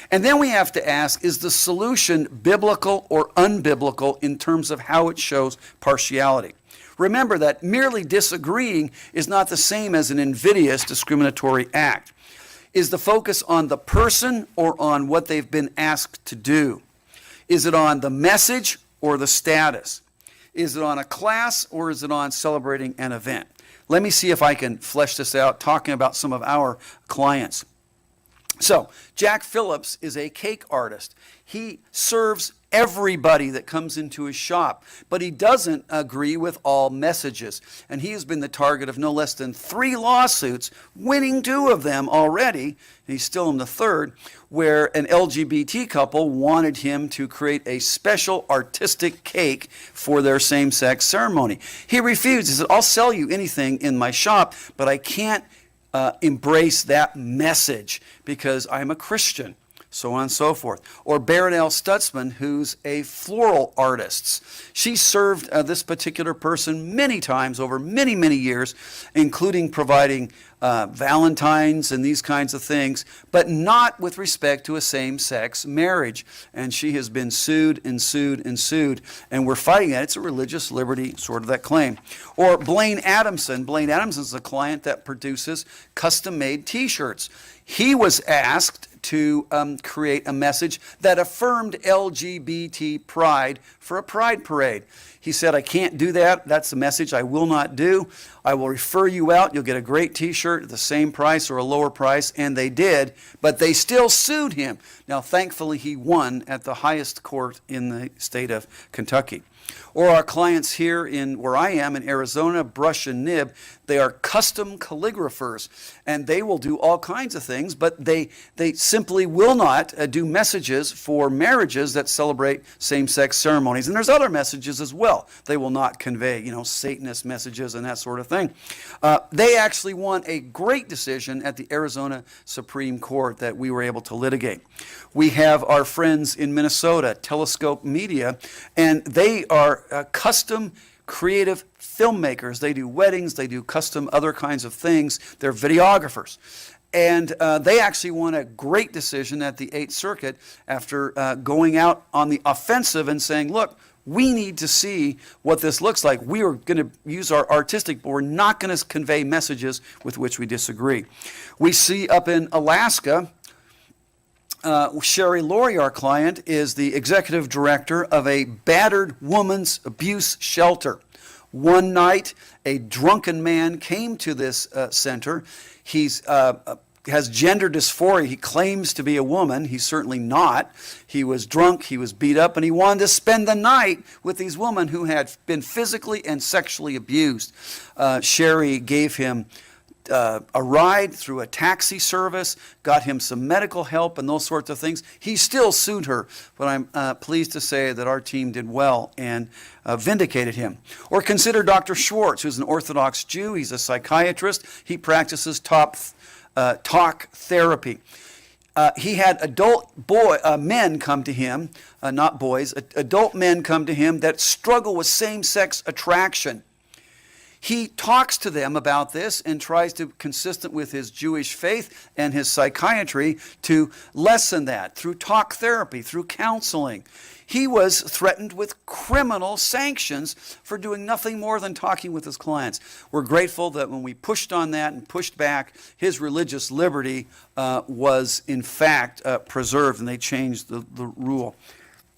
And then we have to ask, is the solution biblical or unbiblical in terms of how it shows partiality? Remember that merely disagreeing is not the same as an invidious discriminatory act. Is the focus on the person or on what they've been asked to do? Is it on the message or the status? Is it on a class or is it on celebrating an event? Let me see if I can flesh this out, talking about some of our clients. So, Jack Phillips is a cake artist. He serves everybody that comes into his shop, but he doesn't agree with all messages. And he has been the target of no less than 3 lawsuits, winning 2 of them already, and he's still in the 3rd, where an LGBT couple wanted him to create a special artistic cake for their same-sex ceremony. He refused. He said, I'll sell you anything in my shop, but I can't embrace that message because I'm a Christian, so on and so forth. Or Baronelle Stutzman, who's a floral artist. She served this particular person many times over many, many years, including providing valentines and these kinds of things, but not with respect to a same-sex marriage. And she has been sued and sued and sued, and we're fighting that. It's a religious liberty, sort of that claim. Or Blaine Adamson. Blaine Adamson is a client that produces custom-made T-shirts. He was asked to create a message that affirmed LGBT pride for a pride parade. He said, I can't do that. That's the message I will not do. I will refer you out. You'll get a great T-shirt at the same price or a lower price. And they did, but they still sued him. Now, thankfully, he won at the highest court in the state of Kentucky. Or our clients here in where I am in Arizona, Brush and Nib, they are custom calligraphers, and they will do all kinds of things, but they simply will not do messages for marriages that celebrate same-sex ceremonies. And there's other messages as well. They will not convey, Satanist messages and that sort of thing. They actually won a great decision at the Arizona Supreme Court that we were able to litigate. We have our friends in Minnesota, Telescope Media, and they are custom creative filmmakers. They do weddings, they do custom other kinds of things. They're videographers. And they actually won a great decision at the 8th Circuit after going out on the offensive and saying, look, we need to see what this looks like. We are going to use our artistic, but we're not going to convey messages with which we disagree. We see up in Alaska, Sherry Laurie, our client, is the executive director of a battered woman's abuse shelter. One night, a drunken man came to this center. He's has gender dysphoria. He claims to be a woman. He's certainly not. He was drunk, he was beat up, and he wanted to spend the night with these women who had been physically and sexually abused. Sherry gave him a ride through a taxi service, got him some medical help and those sorts of things. He still sued her, but I'm pleased to say that our team did well and vindicated him. Or consider Dr. Schwartz, who's an Orthodox Jew. He's a psychiatrist. He practices talk therapy. He had adult men come to him, not boys, adult men come to him that struggle with same-sex attraction. He talks to them about this and tries to, consistent with his Jewish faith and his psychiatry, to lessen that through talk therapy, through counseling. He was threatened with criminal sanctions for doing nothing more than talking with his clients. We're grateful that when we pushed on that and pushed back, his religious liberty was in fact preserved, and they changed the rule.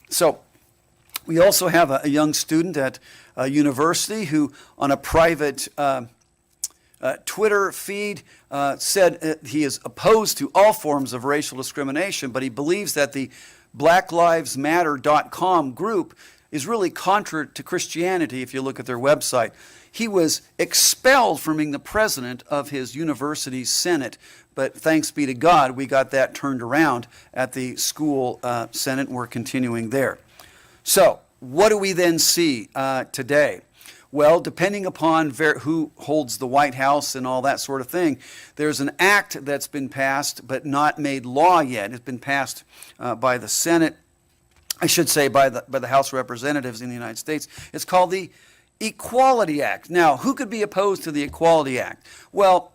So we also have a young student at a university who, on a private Twitter feed, said he is opposed to all forms of racial discrimination, but he believes that the blacklivesmatter.com group is really contrary to Christianity if you look at their website. He was expelled from being the president of his university's senate, but thanks be to God, we got that turned around at the school senate, and we're continuing there. So, what do we then see today? Well, depending upon who holds the White House and all that sort of thing, there's an act that's been passed but not made law yet. It's been passed by the Senate, I should say by the House of Representatives in the United States. It's called the Equality Act. Now, who could be opposed to the Equality Act? Well,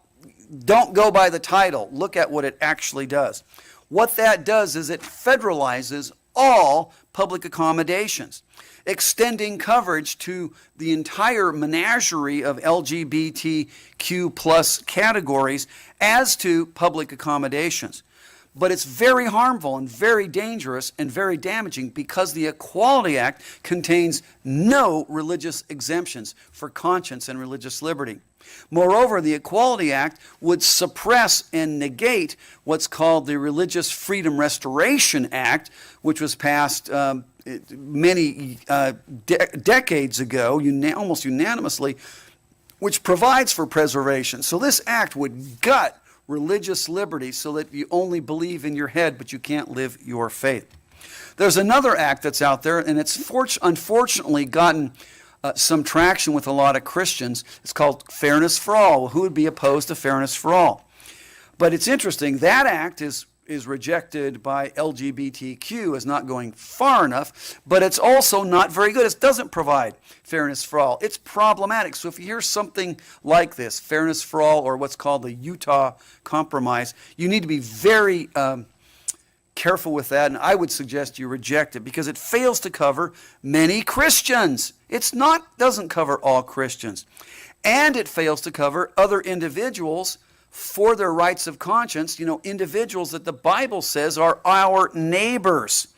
don't go by the title. Look at what it actually does. What that does is it federalizes all public accommodations, extending coverage to the entire menagerie of LGBTQ plus categories as to public accommodations. But it's very harmful and very dangerous and very damaging because the Equality Act contains no religious exemptions for conscience and religious liberty. Moreover, the Equality Act would suppress and negate what's called the Religious Freedom Restoration Act, which was passed many decades ago, almost unanimously, which provides for preservation. So this act would gut religious liberty so that you only believe in your head, but you can't live your faith. There's another act that's out there, and it's unfortunately gotten some traction with a lot of Christians. It's called Fairness for All. Well, who would be opposed to Fairness for All? But it's interesting, that act is rejected by LGBTQ as not going far enough, but it's also not very good. It doesn't provide fairness for all. It's problematic. So if you hear something like this, Fairness for All, or what's called the Utah Compromise, you need to be very careful with that, and I would suggest you reject it because it fails to cover many Christians. Doesn't cover all Christians. And it fails to cover other individuals for their rights of conscience, individuals that the Bible says are our neighbors.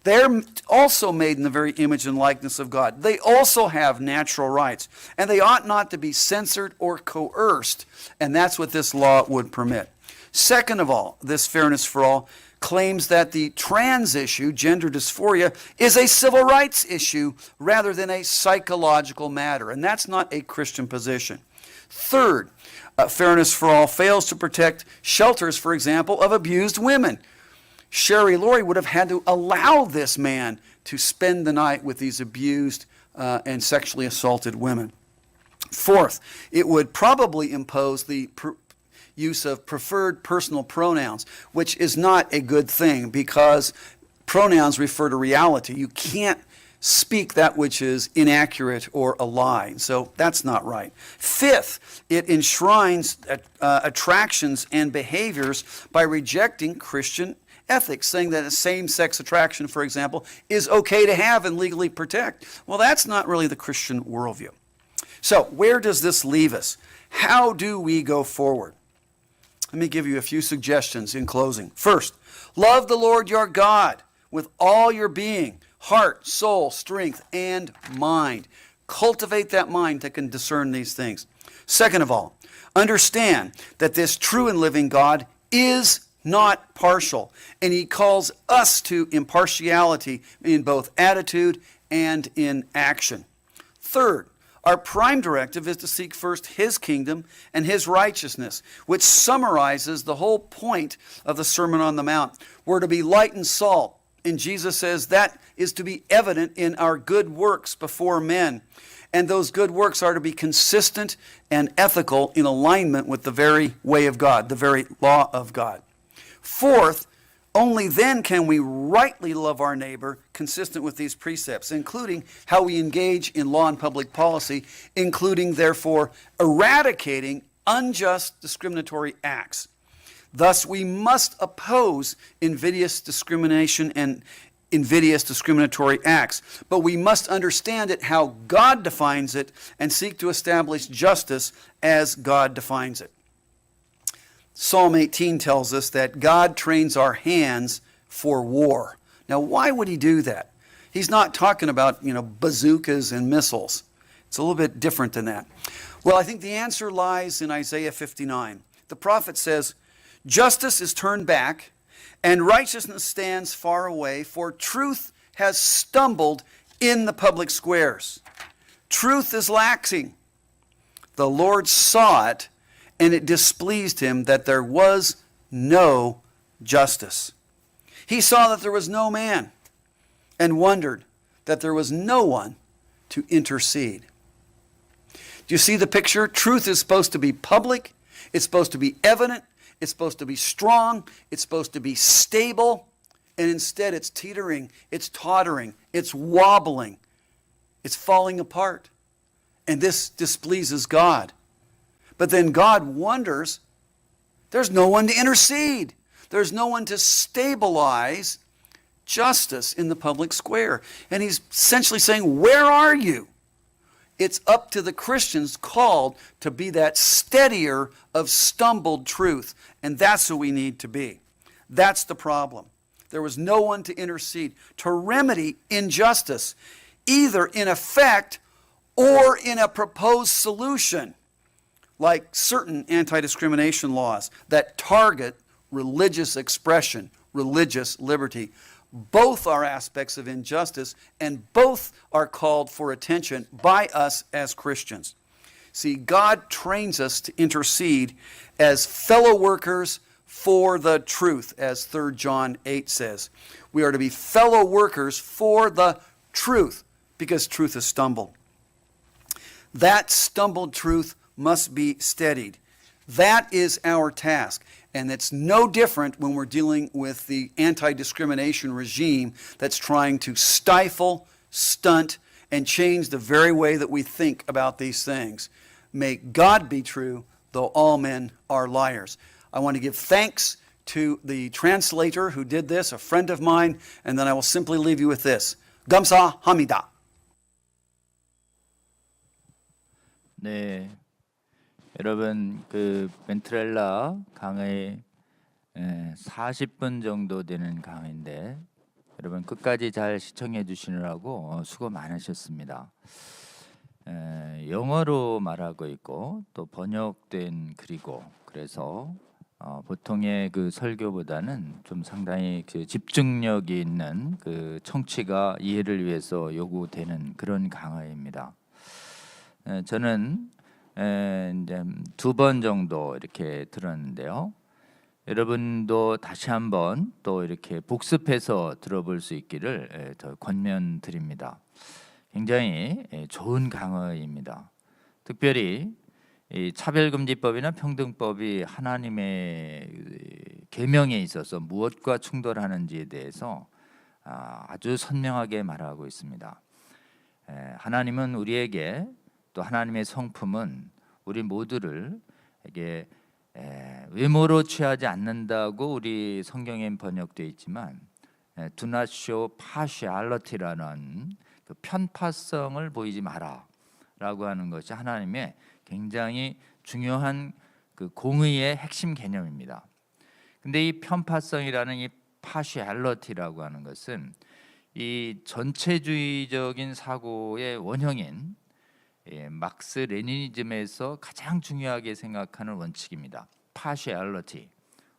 They're also made in the very image and likeness of God. They also have natural rights, and they ought not to be censored or coerced, and that's what this law would permit. Second of all, this Fairness for All claims that the trans issue, gender dysphoria, is a civil rights issue rather than a psychological matter, and that's not a Christian position. Third, Fairness for All fails to protect shelters, for example, of abused women. Sherry Laurie would have had to allow this man to spend the night with these abused and sexually assaulted women. Fourth, it would probably impose the use of preferred personal pronouns, which is not a good thing because pronouns refer to reality. You can't speak that which is inaccurate or a lie. So that's not right. Fifth, it enshrines attractions and behaviors by rejecting Christian ethics, saying that a same-sex attraction, for example, is okay to have and legally protect. Well, that's not really the Christian worldview. So where does this leave us? How do we go forward? Let me give you a few suggestions in closing. First, love the Lord your God with all your being, heart, soul, strength, and mind. Cultivate that mind that can discern these things. Second of all, understand that this true and living God is not partial, and He calls us to impartiality in both attitude and in action. Third, our prime directive is to seek first His kingdom and His righteousness, which summarizes the whole point of the Sermon on the Mount. We're to be light and salt, and Jesus says that is to be evident in our good works before men. And those good works are to be consistent and ethical in alignment with the very way of God, the very law of God. Fourth, only then can we rightly love our neighbor consistent with these precepts, including how we engage in law and public policy, including, therefore, eradicating unjust discriminatory acts. Thus, we must oppose invidious discrimination and invidious discriminatory acts, but we must understand it how God defines it and seek to establish justice as God defines it. Psalm 18 tells us that God trains our hands for war. Now, why would He do that? He's not talking about, bazookas and missiles. It's a little bit different than that. Well, I think the answer lies in Isaiah 59. The prophet says, "Justice is turned back, and righteousness stands far away, for truth has stumbled in the public squares." Truth is lacking. The Lord saw it, and it displeased Him that there was no justice. He saw that there was no man, and wondered that there was no one to intercede. Do you see the picture? Truth is supposed to be public. It's supposed to be evident. It's supposed to be strong. It's supposed to be stable. And instead it's teetering. It's tottering. It's wobbling. It's falling apart. And this displeases God. But then God wonders, there's no one to intercede. There's no one to stabilize justice in the public square. And He's essentially saying, where are you? It's up to the Christians called to be that steadier of stumbled truth. And that's who we need to be. That's the problem. There was no one to intercede, to remedy injustice, either in effect or in a proposed solution, like certain anti-discrimination laws that target religious expression, religious liberty. Both are aspects of injustice, and both are called for attention by us as Christians. See, God trains us to intercede as fellow workers for the truth, as 3 John 8 says. We are to be fellow workers for the truth, because truth has stumbled. That stumbled truth must be steadied. That is our task. And it's no different when we're dealing with the anti-discrimination regime that's trying to stifle, stunt, and change the very way that we think about these things. May God be true, though all men are liars. I want to give thanks to the translator who did this, a friend of mine, and then I will simply leave you with this. 감사합니다. 네, 여러분 그 밴트렐라 강의 40분 정도 되는 강의인데 여러분 끝까지 잘 시청해 주시느라고 수고 많으셨습니다. 영어로 말하고 있고 또 번역된 글이고 그래서 보통의 그 설교보다는 좀 상당히 그 집중력이 있는 그 청취가 이해를 위해서 요구되는 그런 강의입니다. 저는 이제 2번 정도 이렇게 들었는데요. 여러분도 다시 한번 또 이렇게 복습해서 들어볼 수 있기를 더 권면드립니다. 굉장히 좋은 강의입니다. 특별히 이 차별금지법이나 평등법이 하나님의 계명에 있어서 무엇과 충돌하는지에 대해서 아주 선명하게 말하고 있습니다. 하나님은 우리에게 또 하나님의 성품은 우리 모두를 이게 외모로 취하지 않는다고 우리 성경엔 번역되어 있지만 do not show partiality라는 그 편파성을 보이지 마라 라고 하는 것이 하나님의 굉장히 중요한 그 그 공의의 핵심 개념입니다. 근데 이 편파성이라는 이 partiality라고 하는 것은 이 전체주의적인 사고의 원형인 막스 레니니즘에서 가장 중요하게 생각하는 원칙입니다. partiality.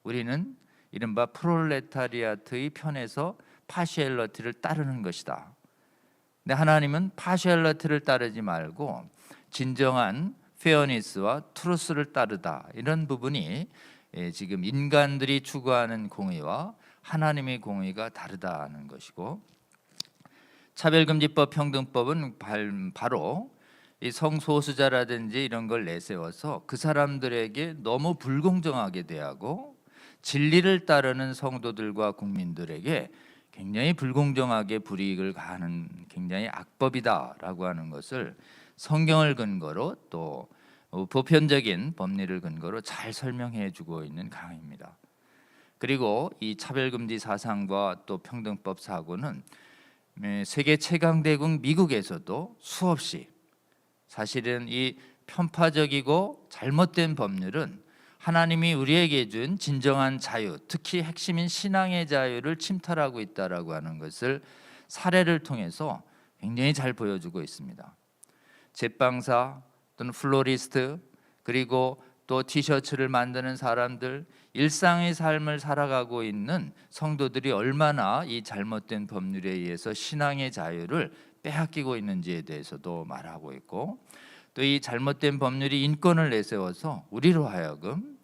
우리는 이른바 프롤레타리아트의 편에서 partiality를 따르는 것이다. 근데 하나님은 partiality를 따르지 말고 진정한 fairness와 truth를 따르다. 이런 부분이 지금 인간들이 추구하는 공의와 하나님의 공의가 다르다는 것이고, 차별금지법, 평등법은 바로 이 성소수자라든지 이런 걸 내세워서 그 사람들에게 너무 불공정하게 대하고 진리를 따르는 성도들과 국민들에게 굉장히 불공정하게 불이익을 가하는 굉장히 악법이다라고 하는 것을 성경을 근거로 또 보편적인 법리를 근거로 잘 설명해 주고 있는 강의입니다. 그리고 이 차별금지 사상과 또 평등법 사고는 세계 최강대국 미국에서도 수없이, 사실은 이 편파적이고 잘못된 법률은 하나님이 우리에게 준 진정한 자유, 특히 핵심인 신앙의 자유를 침탈하고 있다라고 하는 것을 사례를 통해서 굉장히 잘 보여주고 있습니다. 제빵사 또는 플로리스트, 그리고 또 티셔츠를 만드는 사람들, 일상의 삶을 살아가고 있는 성도들이 얼마나 이 잘못된 법률에 의해서 신앙의 자유를 빼앗기고 있는지에 대해서도 말하고 있고, 또 이 잘못된 법률이 인권을 내세워서 우리로 하여금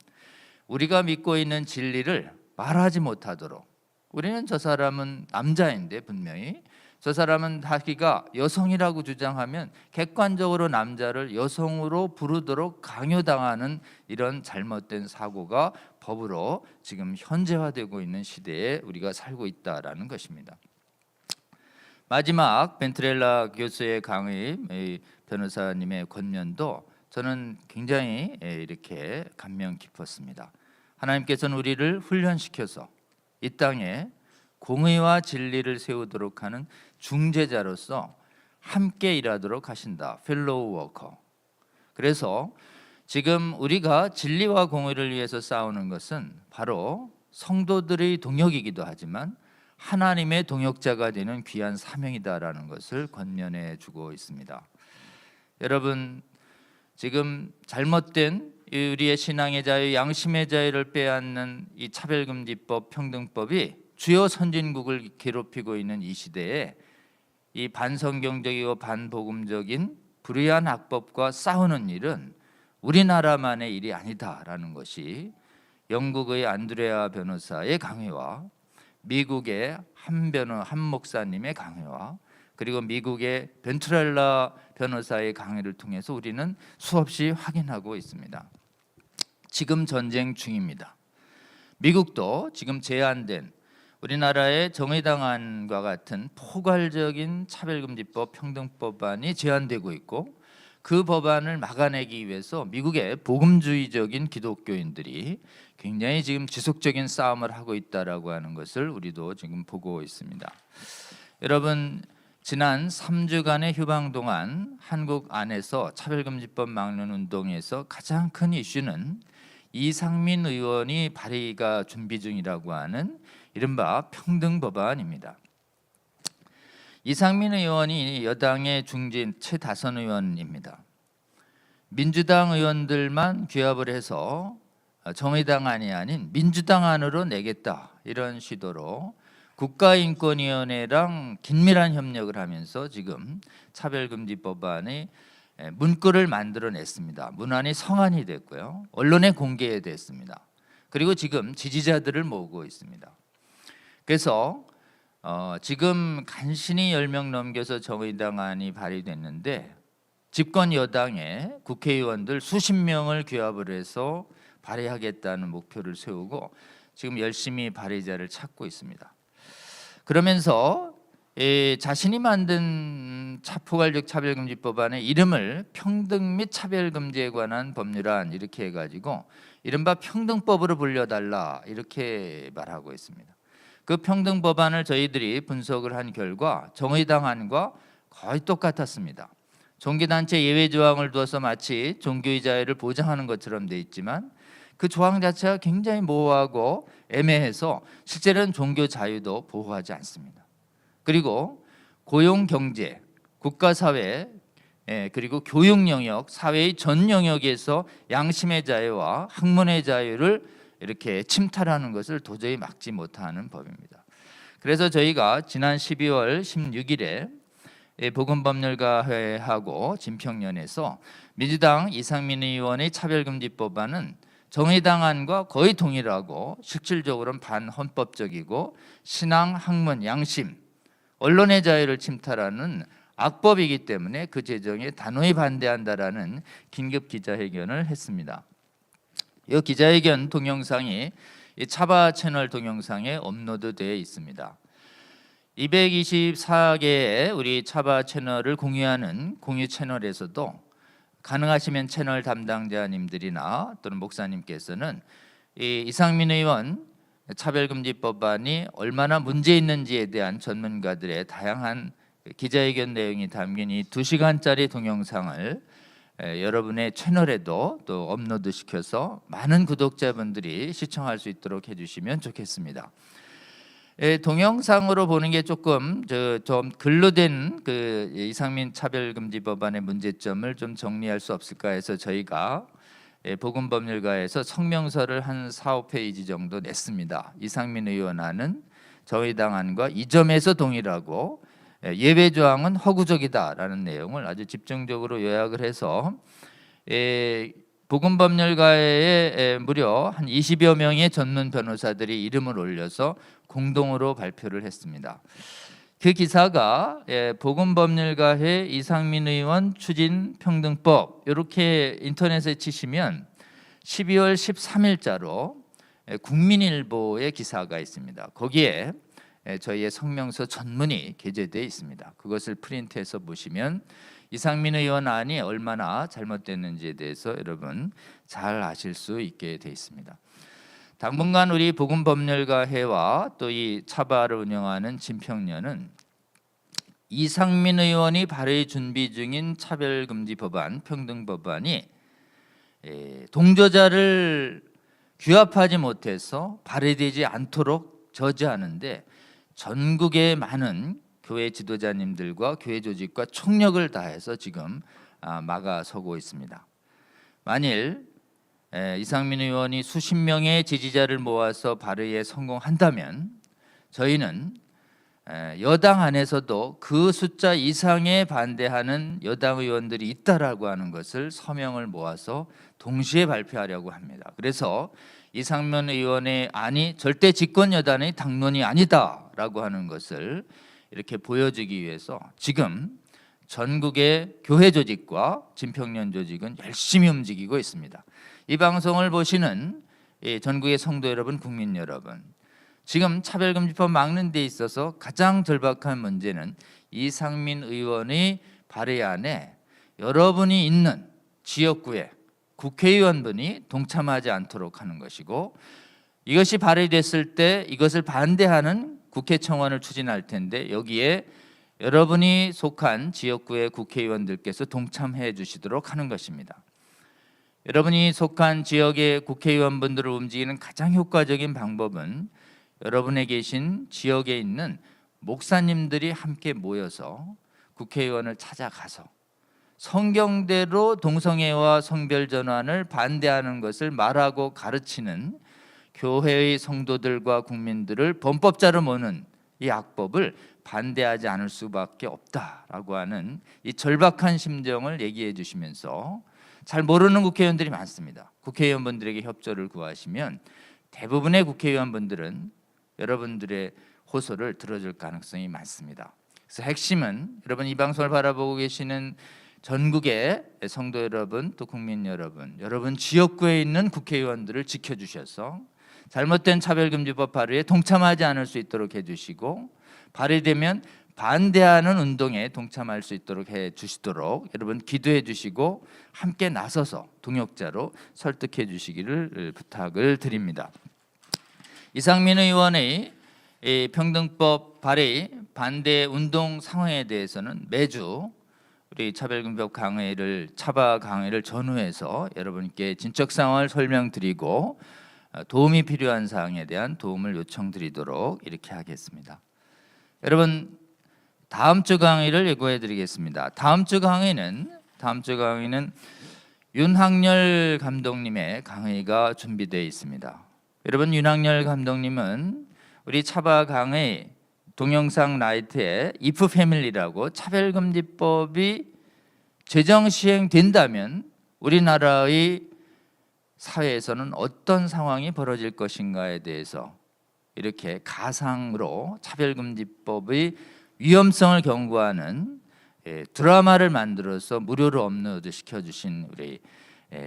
우리가 믿고 있는 진리를 말하지 못하도록, 우리는 저 사람은 남자인데 분명히 저 사람은 자기가 여성이라고 주장하면 객관적으로 남자를 여성으로 부르도록 강요당하는 이런 잘못된 사고가 법으로 지금 현재화되고 있는 시대에 우리가 살고 있다라는 것입니다. 마지막 밴트렐라 교수의 강의, 변호사님의 권면도 저는 굉장히 이렇게 감명 깊었습니다. 하나님께서는 우리를 훈련시켜서 이 땅에 공의와 진리를 세우도록 하는 중재자로서 함께 일하도록 하신다. 펠로우 워커. 그래서 지금 우리가 진리와 공의를 위해서 싸우는 것은 바로 성도들의 동역이기도 하지만 하나님의 동역자가 되는 귀한 사명이다라는 것을 권면해 주고 있습니다. 여러분, 지금 잘못된 우리의 신앙의 자유, 양심의 자유를 빼앗는 이 차별금지법, 평등법이 주요 선진국을 괴롭히고 있는 이 시대에 이 반성경적이고 반복음적인 불의한 악법과 싸우는 일은 우리나라만의 일이 아니다라는 것이 영국의 안드레아 변호사의 강의와 미국의 한 목사님의 강의와 그리고 미국의 밴트렐라 변호사의 강의를 통해서 우리는 수없이 확인하고 있습니다. 지금 전쟁 중입니다. 미국도 지금 제안된 우리나라의 정의당안과 같은 포괄적인 차별금지법, 평등법안이 제안되고 있고, 그 법안을 막아내기 위해서 미국의 복음주의적인 기독교인들이 굉장히 지금 지속적인 싸움을 하고 있다라고 하는 것을 우리도 지금 보고 있습니다. 여러분, 지난 3주간의 휴방 동안 한국 안에서 차별금지법 막는 운동에서 가장 큰 이슈는 이상민 의원이 발의가 준비 중이라고 하는 이른바 평등법안입니다. 이상민 의원이 여당의 중진 최다선 의원입니다. 민주당 의원들만 규합을 해서 정의당안이 아닌 민주당안으로 내겠다, 이런 시도로 국가인권위원회랑 긴밀한 협력을 하면서 지금 차별금지법안의 문구를 만들어냈습니다. 문안이 성안이 됐고요, 언론에 공개됐습니다. 그리고 지금 지지자들을 모으고 있습니다. 그래서 지금 간신히 10명 넘겨서 정의당안이 발의됐는데 집권 여당의 국회의원들 수십 명을 규합을 해서 발의하겠다는 목표를 세우고 지금 열심히 발의자를 찾고 있습니다. 그러면서 자신이 만든 포괄적 차별금지법안의 이름을 평등 및 차별금지에 관한 법률안 이렇게 해가지고 이른바 평등법으로 불려달라, 이렇게 말하고 있습니다. 그 평등법안을 저희들이 분석을 한 결과 정의당안과 거의 똑같았습니다. 종교단체 예외 조항을 두어서 마치 종교의 자유를 보장하는 것처럼 돼 있지만 그 조항 자체가 굉장히 모호하고 애매해서 실제로는 종교 자유도 보호하지 않습니다. 그리고 고용, 경제, 국가, 사회, 그리고 교육 영역, 사회의 전 영역에서 양심의 자유와 학문의 자유를 이렇게 침탈하는 것을 도저히 막지 못하는 법입니다. 그래서 저희가 지난 12월 16일에 보건법률가회하고 진평련에서 민주당 이상민 의원의 차별금지법안은 정의당안과 거의 동일하고 실질적으로는 반헌법적이고 신앙, 학문, 양심, 언론의 자유를 침탈하는 악법이기 때문에 그 제정에 단호히 반대한다라는 긴급 기자회견을 했습니다. 이 기자회견 동영상이 이 차바 채널 동영상에 업로드되어 있습니다. 224개의 우리 차바 채널을 공유하는 공유 채널에서도 가능하시면 채널 담당자님들이나 또는 목사님께서는 이 이상민 의원 차별금지법안이 얼마나 문제 있는지에 대한 전문가들의 다양한 기자회견 내용이 담긴 이 2시간짜리 동영상을 여러분의 채널에도 또 업로드시켜서 많은 구독자분들이 시청할 수 있도록 해주시면 좋겠습니다. 동영상으로 보는 게 조금 좀 글로 된 그 이상민 차별금지법안의 문제점을 좀 정리할 수 없을까 해서 저희가 보건법률가에서 성명서를 한 4-5페이지 정도 냈습니다. 이상민 의원안은 정의당 안과 이 점에서 동일하고 예외 조항은 허구적이다라는 내용을 아주 집중적으로 요약을 해서 보건법률가에 무려 한 20여 명의 전문 변호사들이 이름을 올려서 공동으로 발표를 했습니다. 그 기사가 보건법률가회 이상민 의원 추진 평등법 이렇게 인터넷에 치시면 12월 13일자로 국민일보의 기사가 있습니다. 거기에 저희의 성명서 전문이 게재되어 있습니다. 그것을 프린트해서 보시면 이상민 의원 안이 얼마나 잘못됐는지에 대해서 여러분 잘 아실 수 있게 되어 있습니다. 당분간 우리 보건법률가회와 또 이 차바를 운영하는 진평련은 이상민 의원이 발의 준비 중인 차별금지 법안, 평등법안이 동조자를 규합하지 못해서 발의되지 않도록 저지하는데 전국의 많은 교회 지도자님들과 교회 조직과 총력을 다해서 지금 막아서고 있습니다. 만일 이상민 의원이 수십 명의 지지자를 모아서 발의에 성공한다면 저희는 여당 안에서도 그 숫자 이상의 반대하는 여당 의원들이 있다라고 하는 것을 서명을 모아서 동시에 발표하려고 합니다. 그래서 이상민 의원의 안이 절대 집권 여당의 당론이 아니다라고 하는 것을 이렇게 보여주기 위해서 지금 전국의 교회 조직과 진평련 조직은 열심히 움직이고 있습니다. 이 방송을 보시는 전국의 성도 여러분, 국민 여러분, 지금 차별금지법 막는 데 있어서 가장 절박한 문제는 이상민 의원의 발의안에 여러분이 있는 지역구에 국회의원분이 동참하지 않도록 하는 것이고, 이것이 발의됐을 때 이것을 반대하는 국회 청원을 추진할 텐데 여기에 여러분이 속한 지역구의 국회의원들께서 동참해 주시도록 하는 것입니다. 여러분이 속한 지역의 국회의원분들을 움직이는 가장 효과적인 방법은 여러분에 계신 지역에 있는 목사님들이 함께 모여서 국회의원을 찾아가서 성경대로 동성애와 성별전환을 반대하는 것을 말하고 가르치는 교회의 성도들과 국민들을 범법자로 모는 이 악법을 반대하지 않을 수밖에 없다라고 하는 이 절박한 심정을 얘기해 주시면서, 잘 모르는 국회의원들이 많습니다. 국회의원분들에게 협조를 구하시면 대부분의 국회의원분들은 여러분들의 호소를 들어줄 가능성이 많습니다. 그래서 핵심은 여러분 이 방송을 바라보고 계시는 전국의 성도 여러분, 또 국민 여러분, 여러분 지역구에 있는 국회의원들을 지켜주셔서 잘못된 차별금지법 발의에 동참하지 않을 수 있도록 해주시고, 발의되면 반대하는 운동에 동참할 수 있도록 해주시도록 여러분 기도해 주시고 함께 나서서 동역자로 설득해 주시기를 부탁을 드립니다. 이상민 의원의 평등법 발의 반대 운동 상황에 대해서는 매주 우리 차별금지법 강의를 차바 강의를 전후해서 여러분께 진척 상황을 설명드리고 도움이 필요한 사항에 대한 도움을 요청드리도록 이렇게 하겠습니다. 여러분, 다음 주 강의를 예고해 드리겠습니다. 다음 주 강의는 윤학열 감독님의 강의가 준비되어 있습니다. 여러분, 윤학열 감독님은 우리 차바 강의 동영상 라이트에 if 패밀리라고 차별금지법이 제정 시행된다면 우리나라의 사회에서는 어떤 상황이 벌어질 것인가에 대해서 이렇게 가상으로 차별금지법의 위험성을 경고하는 드라마를 만들어서 무료로 업로드 시켜주신 우리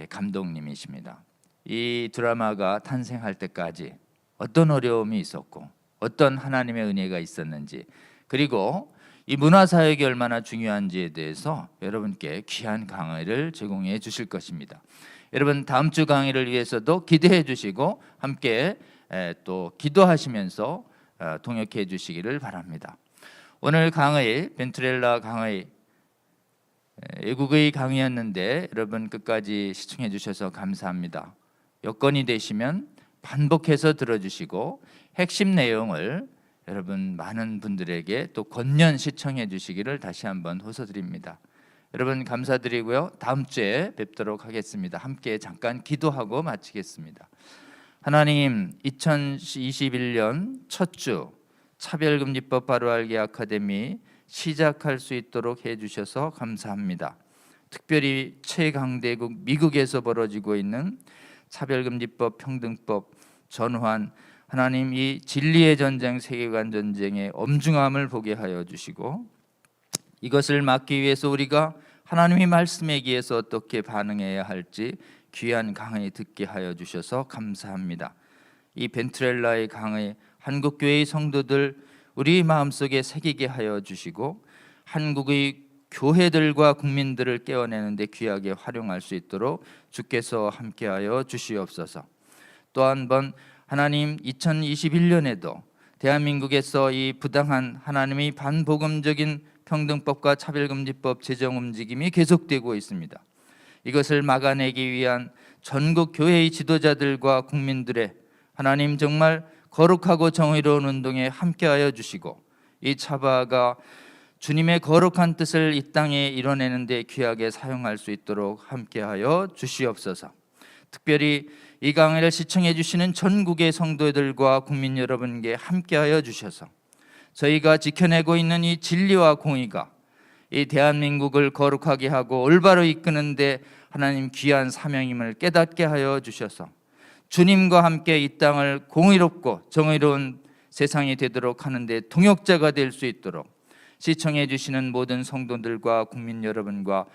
감독님이십니다. 이 드라마가 탄생할 때까지 어떤 어려움이 있었고 어떤 하나님의 은혜가 있었는지, 그리고 이 문화사역이 얼마나 중요한지에 대해서 여러분께 귀한 강의를 제공해 주실 것입니다. 여러분, 다음 주 강의를 위해서도 기대해 주시고 함께 또 기도하시면서 동역해 주시기를 바랍니다. 오늘 강의, 밴트렐라 강의 외국의 강의였는데 여러분 끝까지 시청해 주셔서 감사합니다. 여건이 되시면 반복해서 들어주시고 핵심 내용을 여러분 많은 분들에게 또 권면 시청해 주시기를 다시 한번 호소드립니다. 여러분 감사드리고요. 다음 주에 뵙도록 하겠습니다. 함께 잠깐 기도하고 마치겠습니다. 하나님, 2021년 첫 주 차별금지법 바로알기 아카데미 시작할 수 있도록 해주셔서 감사합니다. 특별히 최강대국 미국에서 벌어지고 있는 차별금지법, 평등법 전환, 하나님 이 진리의 전쟁, 세계관 전쟁의 엄중함을 보게 하여 주시고 이것을 막기 위해서 우리가 하나님의 말씀에 기해서 어떻게 반응해야 할지 귀한 강의 듣게 하여 주셔서 감사합니다. 이 밴트렐라의 강의 한국교회의 성도들 우리 마음속에 새기게 하여 주시고 한국의 교회들과 국민들을 깨어내는 데 귀하게 활용할 수 있도록 주께서 함께하여 주시옵소서. 또 한 번 하나님, 2021년에도 대한민국에서 이 부당한 하나님의 반복음적인 평등법과 차별금지법 제정 움직임이 계속되고 있습니다. 이것을 막아내기 위한 전국 교회의 지도자들과 국민들의 하나님 정말 거룩하고 정의로운 운동에 함께하여 주시고 이 차바가 주님의 거룩한 뜻을 이 땅에 이뤄내는 데 귀하게 사용할 수 있도록 함께하여 주시옵소서. 특별히 이 강의를 시청해 주시는 전국의 성도들과 국민 여러분께 함께하여 주셔서 저희가 지켜내고 있는 이 진리와 공의가 이 대한민국을 거룩하게 하고 올바로 이끄는데 하나님 귀한 사명임을 깨닫게 하여 주셔서 주님과 함께 이 땅을 공의롭고 정의로운 세상이 되도록 하는데 동역자가 될 수 있도록 시청해 주시는 모든 성도들과 국민 여러분과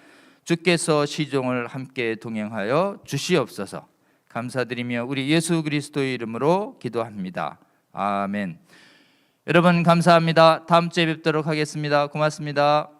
주께서 시종을 함께 동행하여 주시옵소서. 감사드리며 우리 예수 그리스도의 이름으로 기도합니다. 아멘. 여러분 감사합니다. 다음 주에 뵙도록 하겠습니다. 고맙습니다.